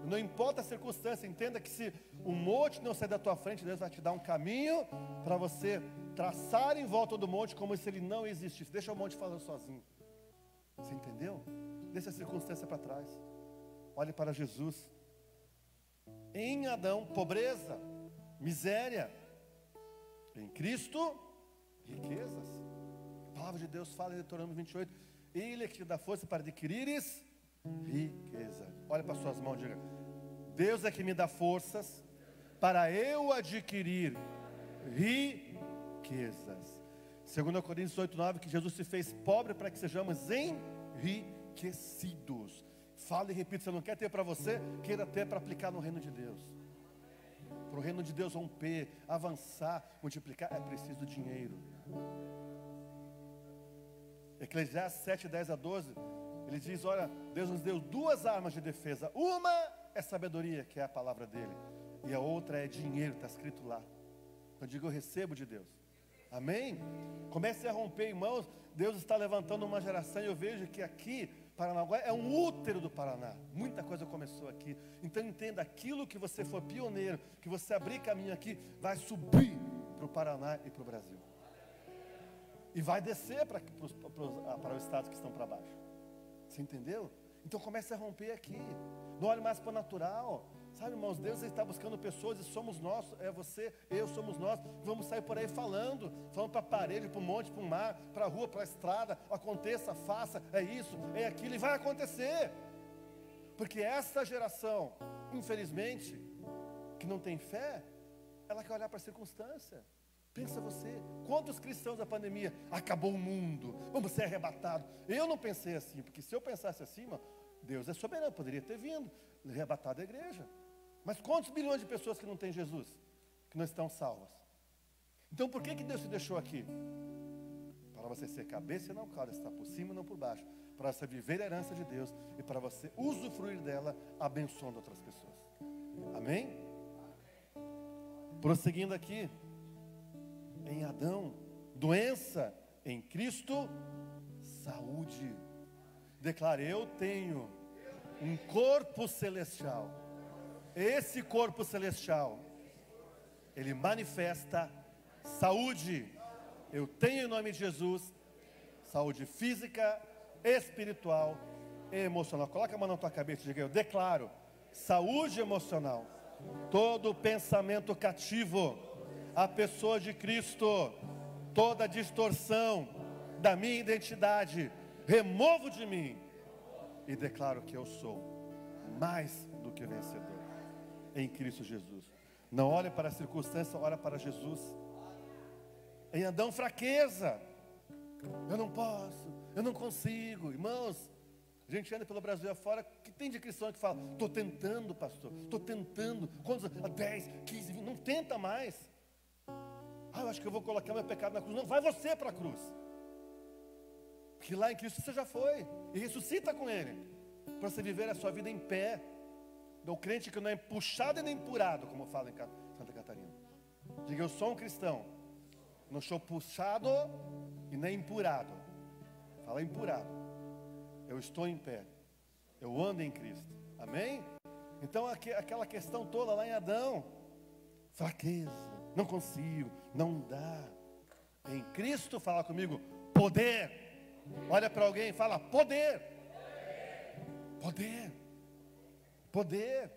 Não importa a circunstância, entenda que se o monte não sair da tua frente, Deus vai te dar um caminho para você traçar em volta do monte como se ele não existisse. Deixa o monte falando sozinho. Você entendeu? Deixa a circunstância para trás. Olhe para Jesus. Em Adão, pobreza, miséria. Em Cristo, riquezas. A palavra de Deus fala em Deuteronômio 28. Ele é que te dá força para adquirires riqueza. Olha para suas mãos, diga, Deus é que me dá forças para eu adquirir riquezas. 2 Coríntios 8:9, que Jesus se fez pobre para que sejamos enriquecidos. Fala e repita, você não quer ter para você, queira ter para aplicar no reino de Deus. Para o reino de Deus romper, avançar, multiplicar, é preciso dinheiro. Eclesiastes 7:10-12, ele diz, olha, Deus nos deu duas armas de defesa. Uma é sabedoria, que é a palavra dele, e a outra é dinheiro, está escrito lá. Então diga, eu recebo de Deus. Amém? Comece a romper, irmãos. Deus está levantando uma geração, e eu vejo que aqui Paranaguá é um útero do Paraná. Muita coisa começou aqui. Então entenda, aquilo que você for pioneiro, que você abrir caminho aqui, vai subir para o Paraná e para o Brasil. E vai descer para os estados que estão para baixo. Você entendeu? Então comece a romper aqui. Não olhe mais para o natural. Sabe, irmãos, Deus está buscando pessoas, e somos nós, é você, eu, somos nós. Vamos sair por aí falando para a parede, para o monte, para o mar, para a rua, para a estrada. Aconteça, faça, é isso, é aquilo, e vai acontecer. Porque essa geração, infelizmente, que não tem fé, ela quer olhar para a circunstância. Pensa você, quantos cristãos da pandemia, acabou o mundo, vamos ser arrebatados. Eu não pensei assim, porque se eu pensasse assim, irmão, Deus é soberano, poderia ter vindo, arrebatado a igreja. Mas quantos bilhões de pessoas que não têm Jesus, que não estão salvas? Então por que Deus te deixou aqui? Para você ser cabeça e não cauda, estar por cima e não por baixo, para você viver a herança de Deus e para você usufruir dela, abençoando outras pessoas. Amém? Prosseguindo aqui, em Adão, doença, em Cristo, saúde. Declare, eu tenho um corpo celestial. Esse corpo celestial, ele manifesta saúde. Eu tenho em nome de Jesus saúde física, espiritual e emocional. Coloca a mão na tua cabeça e diga, eu declaro saúde emocional. Todo pensamento cativo à pessoa de Cristo, toda distorção da minha identidade, removo de mim e declaro que eu sou mais do que vencedor em Cristo Jesus. Não olhe para a circunstância, olha para Jesus. Em Adão, fraqueza. Eu não posso, eu não consigo. Irmãos, A gente anda pelo Brasil afora, que tem de cristão que fala, estou tentando, pastor, estou tentando. Quantos? 10, 15, 20, não tenta mais. Eu acho que eu vou colocar meu pecado na cruz. Não, vai você para a cruz. Porque lá em Cristo você já foi. E ressuscita com Ele. Para você viver a sua vida em pé. Do crente que não é puxado e nem empurrado, como fala em Santa Catarina. Diga, eu sou um cristão. Não sou puxado e nem empurrado. Fala empurrado. Eu estou em pé. Eu ando em Cristo. Amém? Então aquela questão toda lá em Adão. Fraqueza. Não consigo. Não dá. Em Cristo, fala comigo. Poder. Olha para alguém e fala poder. Poder. Poder.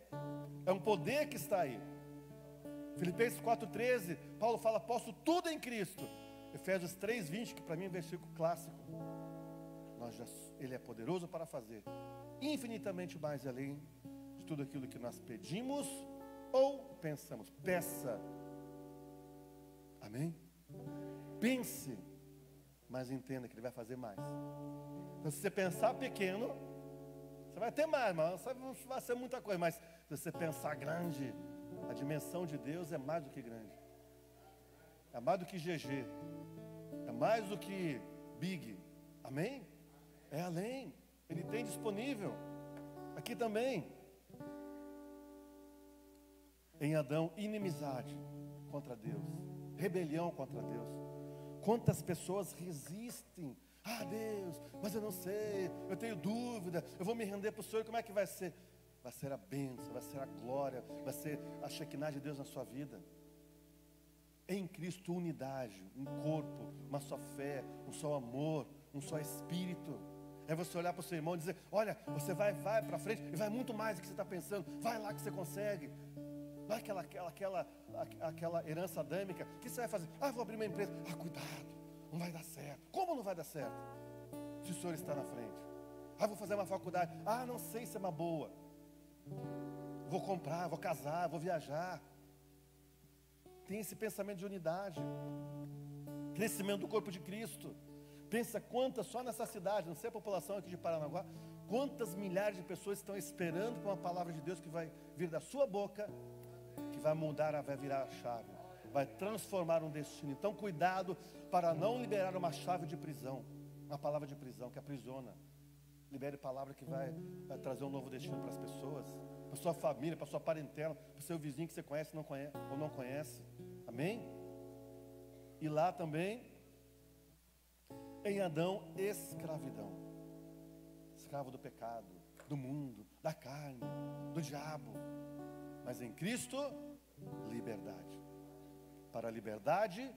É um poder que está aí. Filipenses 4,13. Paulo fala, posso tudo em Cristo. Efésios 3,20, que para mim é um versículo clássico. Ele é poderoso para fazer infinitamente mais além de tudo aquilo que nós pedimos ou pensamos. Peça. Amém? Pense, mas entenda que Ele vai fazer mais. Então, se você pensar pequeno, você vai ter mais, mas não vai ser muita coisa. Mas se você pensar grande, a dimensão de Deus é mais do que grande. É mais do que GG. É mais do que Big. Amém? É além. Ele tem disponível. Aqui também. Em Adão, inimizade contra Deus. Rebelião contra Deus. Quantas pessoas resistem. Deus, mas eu não sei. Eu tenho dúvida. Eu vou me render para o Senhor. Como é que vai ser? Vai ser a bênção, vai ser a glória. Vai ser a Shekinah de Deus na sua vida. Em Cristo, unidade. Um corpo, uma só fé, um só amor, um só Espírito. É você olhar para o seu irmão e dizer, olha, você vai para frente e vai muito mais do que você está pensando. Vai lá que você consegue. Não é aquela herança adâmica. O que você vai fazer? Vou abrir uma empresa. Cuidado, não vai dar certo. Como não vai dar certo? Se o Senhor está na frente. Vou fazer uma faculdade. Não sei se é uma boa. Vou comprar, vou casar, vou viajar. Tem esse pensamento de unidade. Crescimento do corpo de Cristo. Pensa quantas, só nessa cidade, não sei a população aqui de Paranaguá, quantas milhares de pessoas estão esperando por uma palavra de Deus que vai vir da sua boca, que vai mudar, vai virar a chave, vai transformar um destino. Então cuidado para não liberar uma chave de prisão, uma palavra de prisão que aprisiona. Libere palavra que vai trazer um novo destino para as pessoas, para a sua família, para a sua parentela, para o seu vizinho que você conhece, ou não conhece. Amém? E lá também, em Adão, escravidão. Escravo do pecado, do mundo, da carne, do diabo. Mas em Cristo, liberdade. Para a liberdade,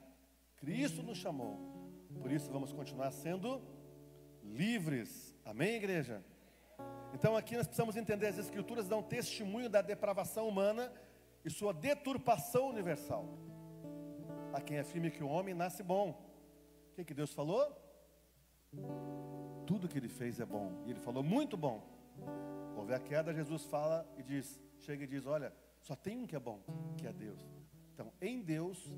Cristo nos chamou. Por isso vamos continuar sendo livres. Amém, igreja? Então aqui nós precisamos entender, as Escrituras dão testemunho da depravação humana e sua deturpação universal. Há quem afirme que o homem nasce bom. O que Deus falou? Tudo que Ele fez é bom. E Ele falou muito bom. Houve a queda, Jesus fala e diz, chega e diz, olha, só tem um que é bom, que é Deus. Então em Deus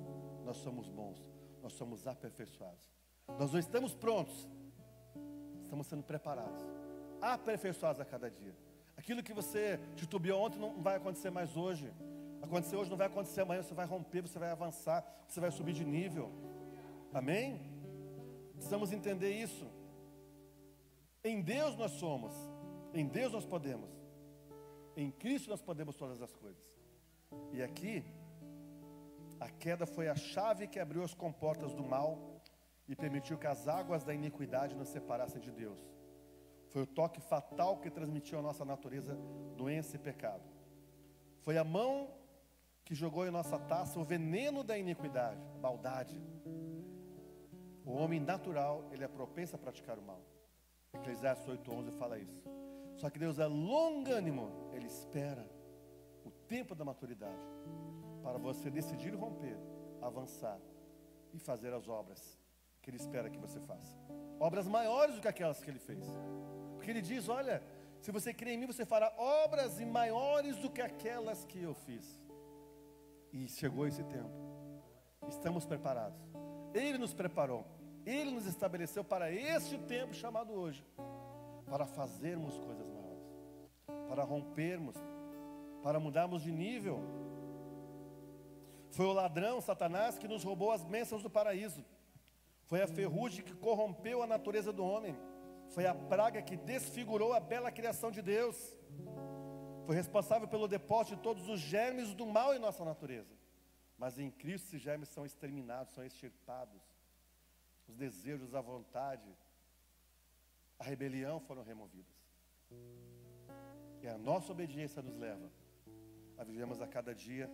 nós somos bons, nós somos aperfeiçoados. Nós não estamos prontos, estamos sendo preparados, aperfeiçoados a cada dia. Aquilo que você titubeou ontem não vai acontecer mais hoje. Acontecer hoje não vai acontecer amanhã. Você vai romper, você vai avançar, você vai subir de nível. Amém? Precisamos entender isso. Em Deus nós somos, em Deus nós podemos, em Cristo nós podemos todas as coisas. E aqui, a queda foi a chave que abriu as comportas do mal e permitiu que as águas da iniquidade nos separassem de Deus. Foi o toque fatal que transmitiu à nossa natureza doença e pecado. Foi a mão que jogou em nossa taça o veneno da iniquidade, a maldade. O homem natural, ele é propenso a praticar o mal. Eclesiastes 8:11 fala isso. Só que Deus é longânimo, Ele espera o tempo da maturidade para você decidir romper, avançar e fazer as obras que Ele espera que você faça. Obras maiores do que aquelas que Ele fez. Porque Ele diz, olha, se você crer em mim, você fará obras maiores do que aquelas que eu fiz. E chegou esse tempo. Estamos preparados. Ele nos preparou. Ele nos estabeleceu para este tempo chamado hoje. para fazermos coisas maiores, para rompermos, para mudarmos de nível. Foi o ladrão, Satanás, que nos roubou as bênçãos do paraíso. Foi a ferrugem que corrompeu a natureza do homem. Foi a praga que desfigurou a bela criação de Deus. Foi responsável pelo depósito de todos os germes do mal em nossa natureza. Mas em Cristo esses germes são exterminados, são extirpados. Os desejos, a vontade, a rebelião foram removidas. E a nossa obediência nos leva a vivermos a cada dia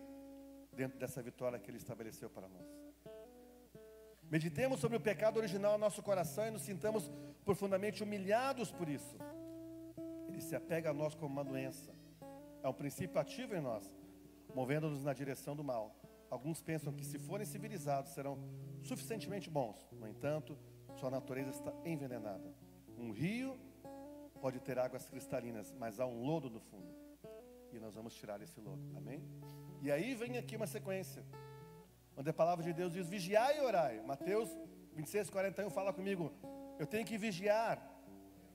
dentro dessa vitória que Ele estabeleceu para nós. Meditemos sobre o pecado original no nosso coração e nos sintamos profundamente humilhados por isso. Ele se apega a nós como uma doença. É um princípio ativo em nós, movendo-nos na direção do mal. Alguns pensam que, se forem civilizados, serão suficientemente bons. No entanto, sua natureza está envenenada. Um rio pode ter águas cristalinas, mas há um lodo no fundo. E nós vamos tirar esse lodo. Amém? E aí vem aqui uma sequência, onde a palavra de Deus diz: vigiai e orai. Mateus 26:41 fala comigo: eu tenho que vigiar,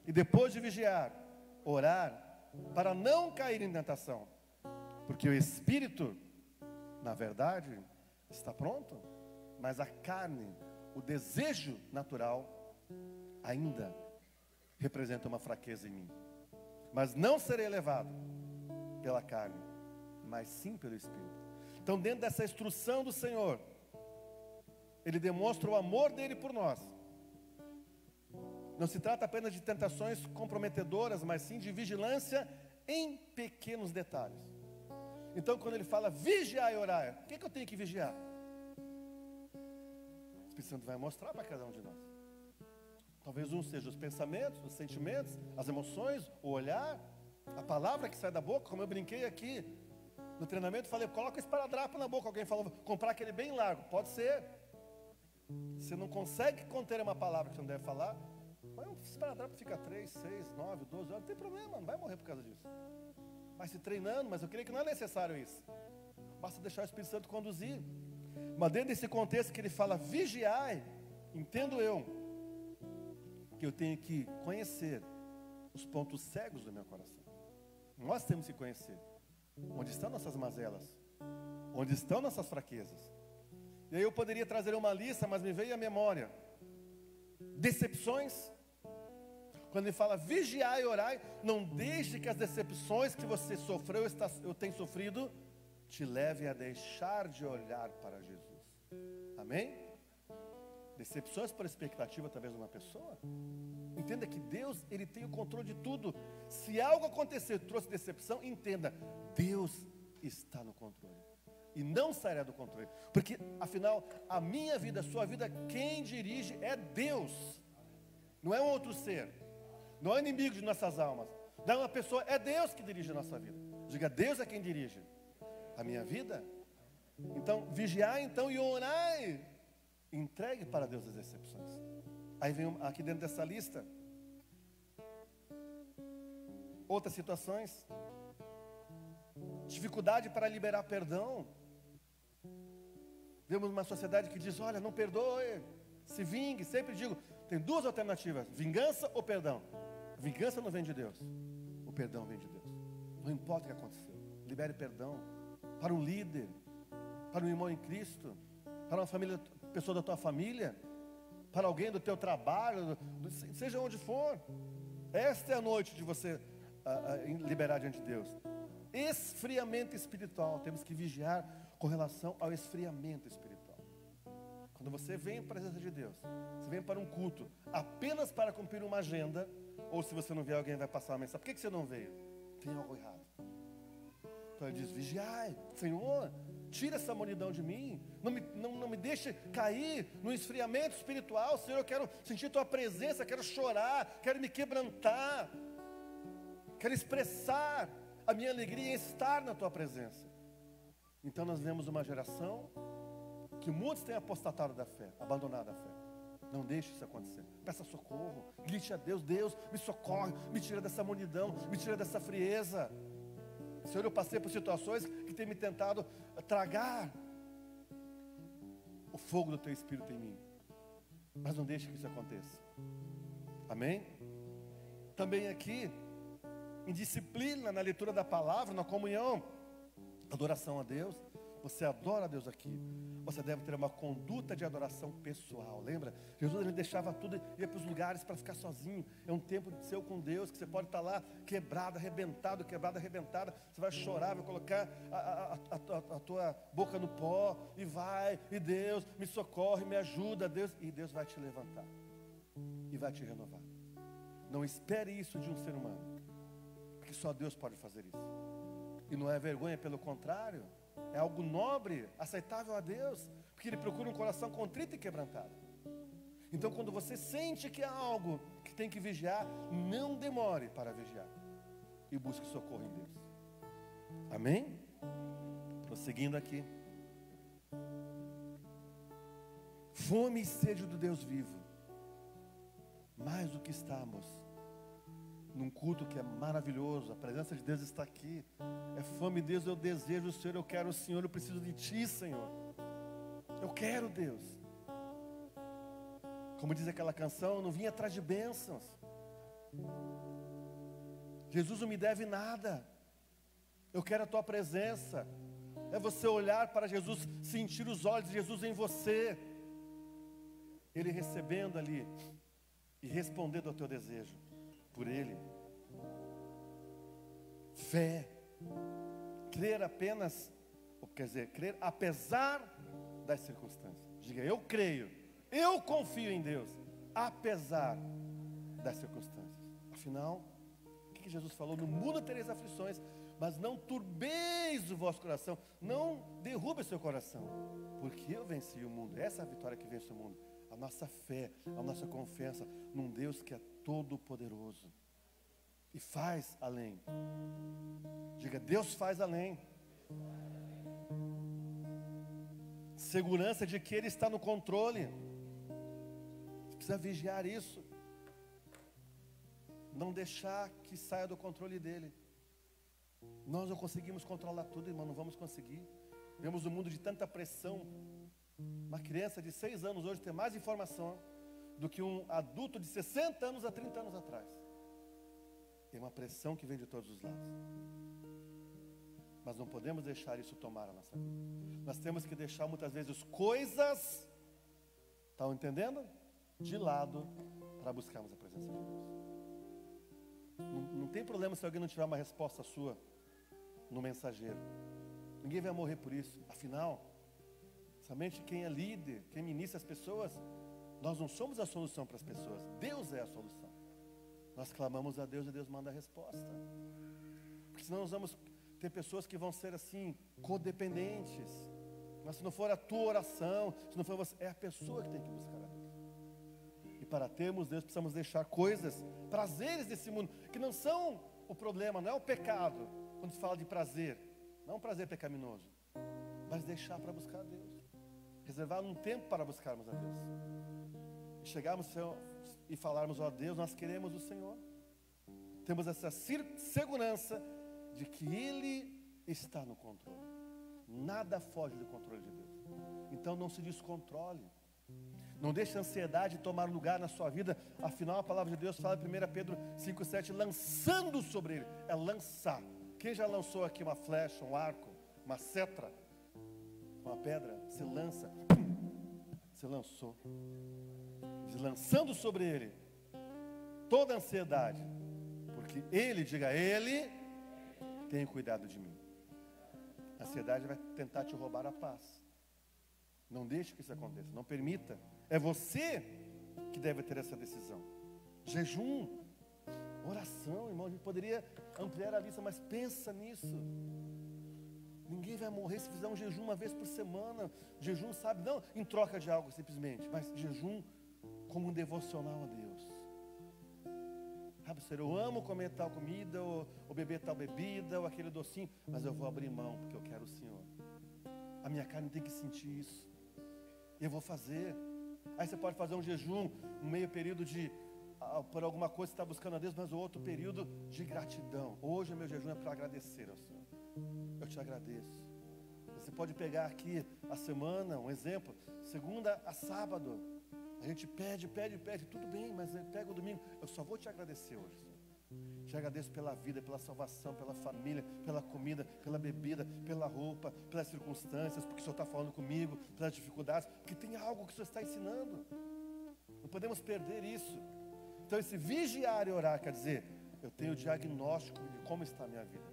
e depois de vigiar, orar, para não cair em tentação. Porque o espírito, na verdade, está pronto, mas a carne, o desejo natural, ainda representa uma fraqueza em mim. Mas não serei levado pela carne, mas sim pelo Espírito. Então, dentro dessa instrução do Senhor, Ele demonstra o amor dEle por nós. Não se trata apenas de tentações comprometedoras, mas sim de vigilância em pequenos detalhes. Então, quando Ele fala vigiar e orar, o que eu tenho que vigiar? O Espírito Santo vai mostrar para cada um de nós. Talvez um seja os pensamentos, os sentimentos, as emoções, o olhar, a palavra que sai da boca, como eu brinquei aqui no treinamento, falei, coloca esse esparadrapo na boca. Alguém falou, comprar aquele bem largo. Pode ser. Você não consegue conter uma palavra que você não deve falar, mas um esparadrapo fica 3, 6, 9, 12 horas, não tem problema, não vai morrer por causa disso. Vai se treinando, mas eu creio que não é necessário isso. Basta deixar o Espírito Santo conduzir. Mas dentro desse contexto que ele fala, vigiai, entendo eu, que eu tenho que conhecer os pontos cegos do meu coração. Nós temos que conhecer onde estão nossas mazelas, onde estão nossas fraquezas. E aí eu poderia trazer uma lista, mas me veio à memória decepções. Quando ele fala vigiai e orai, não deixe que as decepções que você sofreu, eu tenho sofrido, te leve a deixar de olhar para Jesus. Amém? Decepções por expectativa talvez de uma pessoa. Entenda que Deus, Ele tem o controle de tudo. Se algo acontecer, trouxe decepção, entenda, Deus está no controle. E não sairá do controle. Porque, afinal, a minha vida, a sua vida, quem dirige é Deus. Não é um outro ser. Não é inimigo de nossas almas. Não é uma pessoa, é Deus que dirige a nossa vida. Diga, Deus é quem dirige a minha vida. Então, vigiai então e orai. Entregue para Deus as decepções. Aí vem aqui dentro dessa lista outras situações. Dificuldade para liberar perdão. Vemos uma sociedade que diz, olha, não perdoe, se vingue. Sempre digo, tem duas alternativas, vingança ou perdão. A vingança não vem de Deus, o perdão vem de Deus. Não importa o que aconteceu, libere perdão para um líder, para um irmão em Cristo, para uma família, pessoa da tua família, para alguém do teu trabalho, seja onde for. Esta é a noite de você liberar diante de Deus. Esfriamento espiritual, temos que vigiar com relação ao esfriamento espiritual. Quando você vem em presença de Deus, você vem para um culto apenas para cumprir uma agenda, ou se você não vier, alguém vai passar uma mensagem, por que você não veio? Tem algo errado. Então ele diz, vigiai, Senhor, tira essa monidão de mim, não me deixe cair no esfriamento espiritual. Senhor, eu quero sentir tua presença, quero chorar, quero me quebrantar, quero expressar a minha alegria em estar na tua presença. Então nós vemos uma geração que muitos têm apostatado da fé, abandonado a fé. Não deixe isso acontecer. Peça socorro, grite a Deus, Deus me socorre, me tira dessa monidão, me tira dessa frieza. Senhor, eu passei por situações que têm me tentado tragar o fogo do teu Espírito em mim. Mas não deixe que isso aconteça. Amém? também aqui, em disciplina, na leitura da palavra, na comunhão, adoração a Deus. Você adora a Deus aqui. Você deve ter uma conduta de adoração pessoal. Lembra? Jesus, ele deixava tudo, ia para os lugares para ficar sozinho. É um tempo de seu com Deus, que você pode estar lá quebrado, arrebentado, quebrada, arrebentada. Você vai chorar, vai colocar a tua boca no pó. E Deus me socorre, me ajuda, Deus. E Deus vai te levantar. E vai te renovar. Não espere isso de um ser humano. Porque só Deus pode fazer isso. E não é vergonha, pelo contrário. É algo nobre, aceitável a Deus, porque Ele procura um coração contrito e quebrantado. Então, quando você sente que há algo que tem que vigiar, não demore para vigiar e busque socorro em Deus. Amém? Prosseguindo aqui. Fome e sede do Deus vivo, mais do que estamos num culto que é maravilhoso, a presença de Deus está aqui. É fome, Deus, eu desejo o Senhor, eu quero o Senhor, eu preciso de Ti, Senhor. Eu quero, Deus. Como diz aquela canção, eu não vim atrás de bênçãos. Jesus não me deve nada. Eu quero a Tua presença. É você olhar para Jesus, sentir os olhos de Jesus em você. Ele recebendo ali e respondendo ao teu desejo por Ele. Fé, crer apenas, quer dizer, crer apesar das circunstâncias. Diga, eu creio, eu confio em Deus, apesar das circunstâncias. Afinal, o que Jesus falou? No mundo tereis aflições, mas não turbeis o vosso coração, não derrube seu coração, porque eu venci o mundo. Essa é a vitória que vence o mundo. A nossa fé, a nossa confiança num Deus que é todo poderoso e faz além. Diga, Deus faz além. Segurança de que Ele está no controle. Você precisa vigiar isso. Não deixar que saia do controle dEle. Nós não conseguimos controlar tudo, irmão, não vamos conseguir. Vemos um mundo de tanta pressão. Uma criança de 6 anos hoje tem mais informação do que um adulto de 60 anos a 30 anos atrás. Tem uma pressão que vem de todos os lados. Mas não podemos deixar isso tomar a nossa vida. Nós temos que deixar muitas vezes coisas, estão entendendo? De lado, para buscarmos a presença de Deus. Não tem problema se alguém não tiver uma resposta sua no mensageiro. Ninguém vai morrer por isso. Afinal, somente quem é líder, quem ministra as pessoas, nós não somos a solução para as pessoas. Deus é a solução. Nós clamamos a Deus e Deus manda a resposta. Porque senão nós vamos ter pessoas que vão ser assim, codependentes. Mas se não for a tua oração, se não for você, é a pessoa que tem que buscar a Deus. E para termos Deus, precisamos deixar coisas, prazeres desse mundo, que não são o problema, não é o pecado. Quando se fala de prazer, não é um prazer pecaminoso, mas deixar para buscar a Deus. Reservar um tempo para buscarmos a Deus. E chegarmos e falarmos, ó Deus, nós queremos o Senhor. Temos essa segurança de que Ele está no controle. Nada foge do controle de Deus. Então não se descontrole. Não deixe a ansiedade tomar lugar na sua vida. Afinal, a palavra de Deus fala em 1 Pedro 5,7, lançando sobre Ele. É lançar. Quem já lançou aqui uma flecha, um arco, uma setra, uma pedra? Você lança. Você lançou. Lançando sobre Ele toda a ansiedade. Porque Ele, diga, Ele tem cuidado de mim. A ansiedade vai tentar te roubar a paz. Não deixe que isso aconteça, não permita. É você que deve ter essa decisão. Jejum, oração, irmão, a gente poderia ampliar a lista, mas pensa nisso. Ninguém vai morrer se fizer um jejum uma vez por semana. Jejum, sabe, não em troca de algo simplesmente, mas jejum como um devocional a Deus. Sabe, Senhor, eu amo comer tal comida, ou beber tal bebida, ou aquele docinho, mas eu vou abrir mão, porque eu quero o Senhor. A minha carne tem que sentir isso. Eu vou fazer. Aí você pode fazer um jejum, um meio período por alguma coisa que você está buscando a Deus, mas o outro período de gratidão. Hoje o meu jejum é para agradecer ao Senhor. Eu te agradeço. Você pode pegar aqui a semana, um exemplo, segunda a sábado. A gente pede, tudo bem, mas pega o domingo. Eu só vou te agradecer hoje, Senhor. Te agradeço pela vida, pela salvação, pela família, pela comida, pela bebida, pela roupa, pelas circunstâncias, porque o Senhor está falando comigo, pelas dificuldades, porque tem algo que o Senhor está ensinando. Não podemos perder isso. Então esse vigiar e orar quer dizer, eu tenho o diagnóstico de como está a minha vida.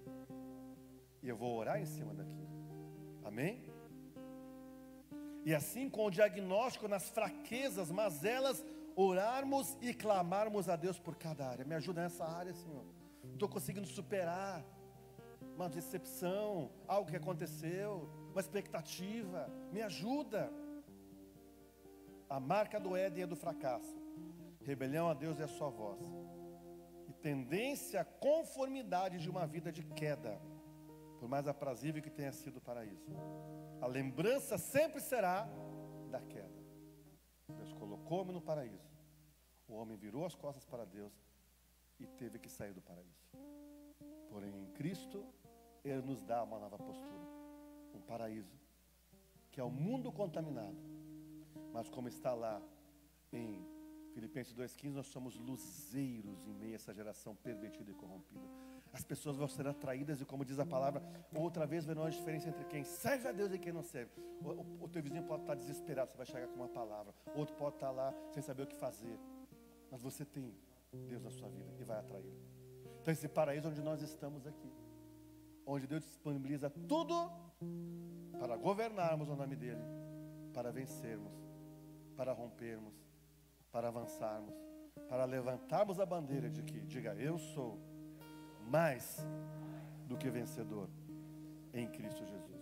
E eu vou orar em cima daquilo. Amém? E assim com o diagnóstico nas fraquezas, mazelas, orarmos e clamarmos a Deus por cada área. Me ajuda nessa área, Senhor. Não estou conseguindo superar uma decepção, algo que aconteceu, uma expectativa. Me ajuda. A marca do Éden é do fracasso. Rebelião a Deus é a sua voz. E tendência à conformidade de uma vida de queda, por mais aprazível que tenha sido o paraíso. A lembrança sempre será da queda. Deus colocou o homem no paraíso. O homem virou as costas para Deus e teve que sair do paraíso. Porém, em Cristo, Ele nos dá uma nova postura. Um paraíso, que é o mundo contaminado. Mas como está lá em Filipenses 2,15, nós somos luzeiros em meio a essa geração pervertida e corrompida. As pessoas vão ser atraídas e, como diz a palavra, outra vez verão a diferença entre quem serve a Deus e quem não serve. O teu vizinho pode estar desesperado, você vai chegar com uma palavra. Outro pode estar lá sem saber o que fazer. Mas você tem Deus na sua vida e vai atraí-lo. Então esse paraíso onde nós estamos aqui, onde Deus disponibiliza tudo para governarmos o nome dEle, para vencermos, para rompermos, para avançarmos, para levantarmos a bandeira de que, diga, eu sou mais do que vencedor em Cristo Jesus.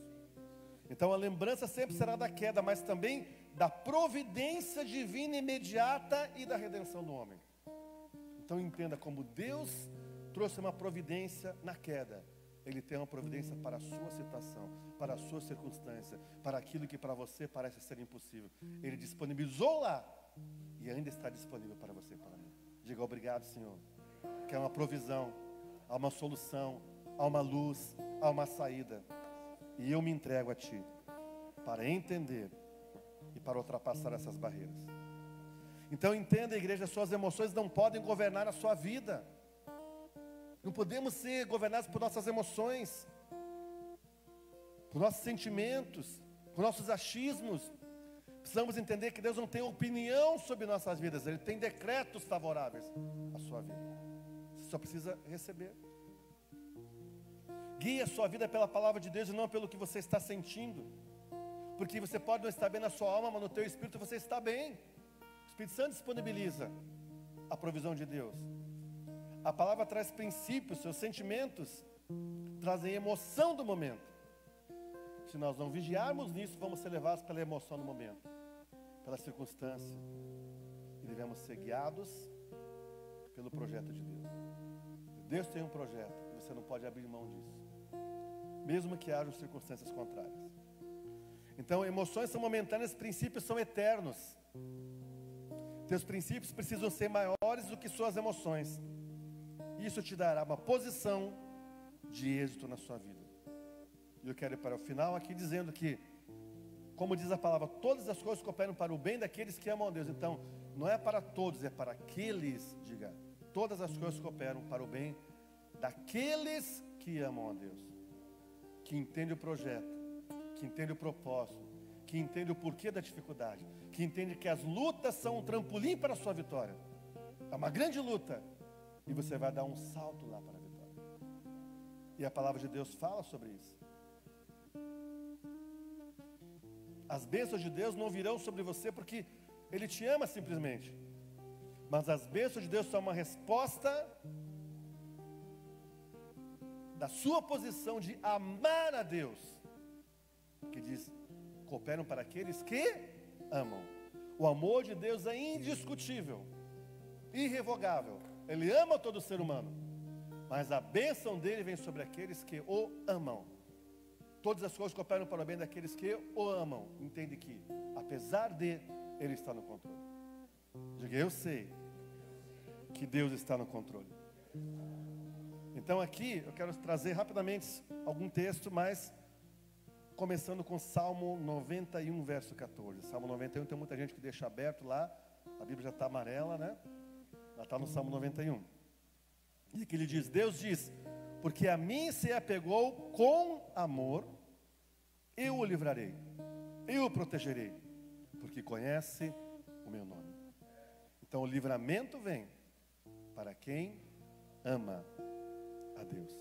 Então a lembrança sempre será da queda, mas também da providência divina imediata e da redenção do homem. Então entenda, como Deus trouxe uma providência na queda, Ele tem uma providência para a sua situação, para a sua circunstância, para aquilo que para você parece ser impossível. Ele disponibilizou lá e ainda está disponível para você e para mim. Diga obrigado, Senhor, que é uma provisão, há uma solução, há uma luz, há uma saída. E eu me entrego a Ti para entender e para ultrapassar essas barreiras. Então entenda, igreja, suas emoções não podem governar a sua vida. Não podemos ser governados por nossas emoções, por nossos sentimentos, por nossos achismos. Precisamos entender que Deus não tem opinião sobre nossas vidas, Ele tem decretos favoráveis à sua vida. Você só precisa receber. Guie a sua vida pela palavra de Deus e não pelo que você está sentindo. Porque você pode não estar bem na sua alma, mas no teu espírito você está bem. O Espírito Santo disponibiliza a provisão de Deus. A palavra traz princípios, seus sentimentos trazem emoção do momento. Se nós não vigiarmos nisso, vamos ser levados pela emoção do momento, pela circunstância. E devemos ser guiados pelo projeto de Deus. Deus tem um projeto e você não pode abrir mão disso, mesmo que hajam circunstâncias contrárias. Então, emoções são momentâneas, princípios são eternos. Teus princípios precisam ser maiores do que suas emoções. Isso te dará uma posição de êxito na sua vida. E eu quero ir para o final aqui dizendo que, como diz a palavra, todas as coisas cooperam para o bem daqueles que amam a Deus. Então, não é para todos, é para aqueles, diga, todas as coisas cooperam para o bem daqueles que amam a Deus, que entendem o projeto, que entendem o propósito, que entendem o porquê da dificuldade, que entendem que as lutas são um trampolim para a sua vitória. É uma grande luta e você vai dar um salto lá para a vitória. E a palavra de Deus fala sobre isso. As bênçãos de Deus não virão sobre você porque Ele te ama simplesmente, mas as bênçãos de Deus são uma resposta da sua posição de amar a Deus, que diz, cooperam para aqueles que amam. O amor de Deus é indiscutível, irrevogável. Ele ama todo ser humano, mas a bênção dele vem sobre aqueles que o amam. Todas as coisas cooperam para o bem daqueles que o amam. Entende que, apesar de, Ele está no controle. Diga, eu sei que Deus está no controle. Então aqui, eu quero trazer rapidamente algum texto, mas começando com Salmo 91, verso 14. Salmo 91, tem muita gente que deixa aberto lá. A Bíblia já está amarela, né? Ela está no Salmo 91. E aqui ele diz, Deus diz, porque a mim se apegou com amor, eu o livrarei, eu o protegerei, porque conhece o meu nome. Então o livramento vem para quem ama a Deus.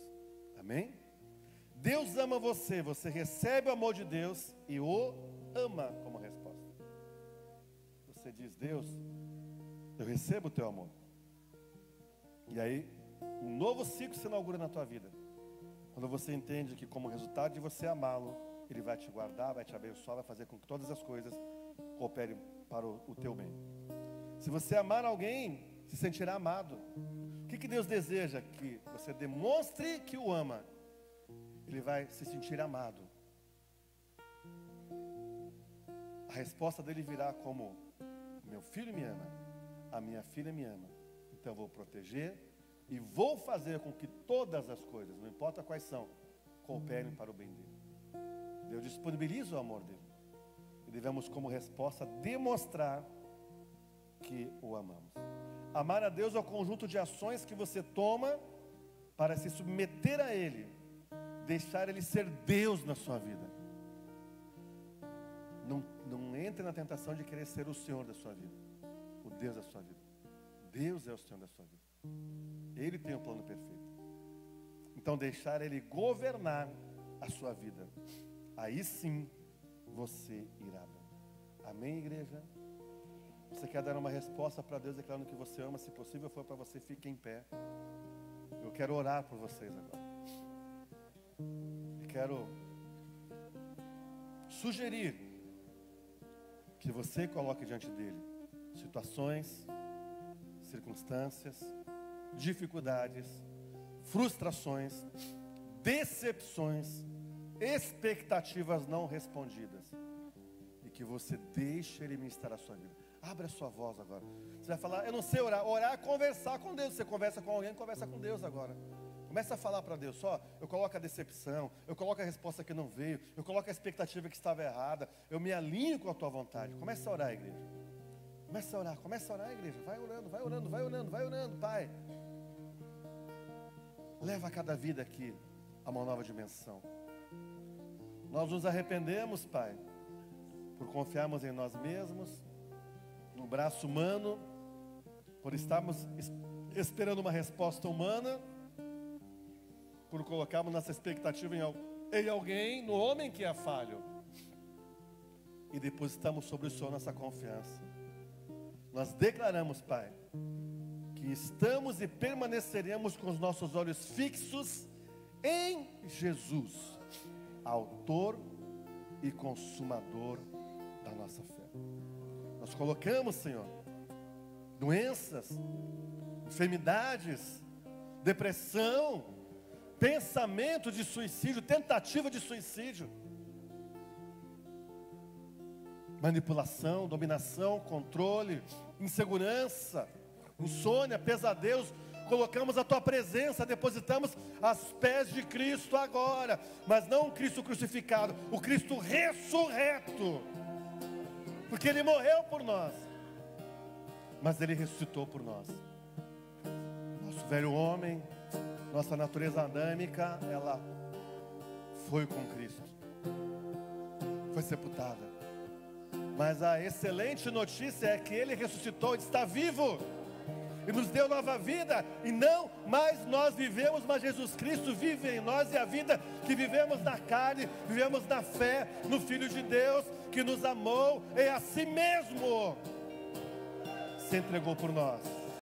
Amém? Deus ama você, você recebe o amor de Deus e o ama como resposta. Você diz, Deus, eu recebo o teu amor. E aí, um novo ciclo se inaugura na tua vida. Quando você entende que como resultado de você amá-lo, Ele vai te guardar, vai te abençoar, vai fazer com que todas as coisas cooperem para o teu bem. Se você amar alguém, se sentirá amado. O que Deus deseja? Que você demonstre que o ama. Ele vai se sentir amado. A resposta dele virá como: meu filho me ama, a minha filha me ama. Então eu vou proteger e vou fazer com que todas as coisas, não importa quais são, cooperem para o bem dele. Deus disponibiliza o amor dele. E devemos, como resposta, demonstrar que o amamos. Amar a Deus é o conjunto de ações que você toma para se submeter a Ele, deixar Ele ser Deus na sua vida. Não entre na tentação de querer ser o Senhor da sua vida, o Deus da sua vida. Deus é o Senhor da sua vida. Ele tem um plano perfeito. Então deixar Ele governar a sua vida. Aí sim você irá bem. Amém, igreja? Você quer dar uma resposta para Deus declarando que você ama? Se possível for para você, fique em pé. Eu quero orar por vocês agora. E quero sugerir que você coloque diante dele situações, circunstâncias, dificuldades, frustrações, decepções, expectativas não respondidas, e que você deixe Ele ministrar a sua vida. Abra a sua voz agora. Você vai falar: eu não sei orar. Orar é conversar com Deus. Você conversa com alguém, conversa com Deus agora. Começa a falar para Deus: só, eu coloco a decepção, eu coloco a resposta que não veio, eu coloco a expectativa que estava errada, eu me alinho com a tua vontade. Começa a orar, igreja. Começa a orar, igreja. Vai orando, vai orando, vai orando, vai orando, Pai. Leva cada vida aqui a uma nova dimensão. Nós nos arrependemos, Pai, por confiarmos em nós mesmos, no braço humano, por estarmos esperando uma resposta humana, por colocarmos nossa expectativa em alguém, no homem que é falho, e depositamos sobre o Senhor nossa confiança. Nós declaramos, Pai, que estamos e permaneceremos com os nossos olhos fixos em Jesus, autor e consumador da nossa fé. Nós colocamos, Senhor, doenças, enfermidades, depressão, pensamento de suicídio, tentativa de suicídio, manipulação, dominação, controle, insegurança, insônia, pesadelos. Colocamos a tua presença, depositamos aos pés de Cristo agora, mas não o Cristo crucificado, o Cristo ressurreto, porque Ele morreu por nós, mas Ele ressuscitou por nós. Nosso velho homem, nossa natureza adâmica, ela foi com Cristo, foi sepultada, mas a excelente notícia é que Ele ressuscitou, está vivo e nos deu nova vida, e não mais nós vivemos, mas Jesus Cristo vive em nós, e a vida que vivemos na carne, vivemos na fé, no Filho de Deus, que nos amou e a si mesmo se entregou por nós.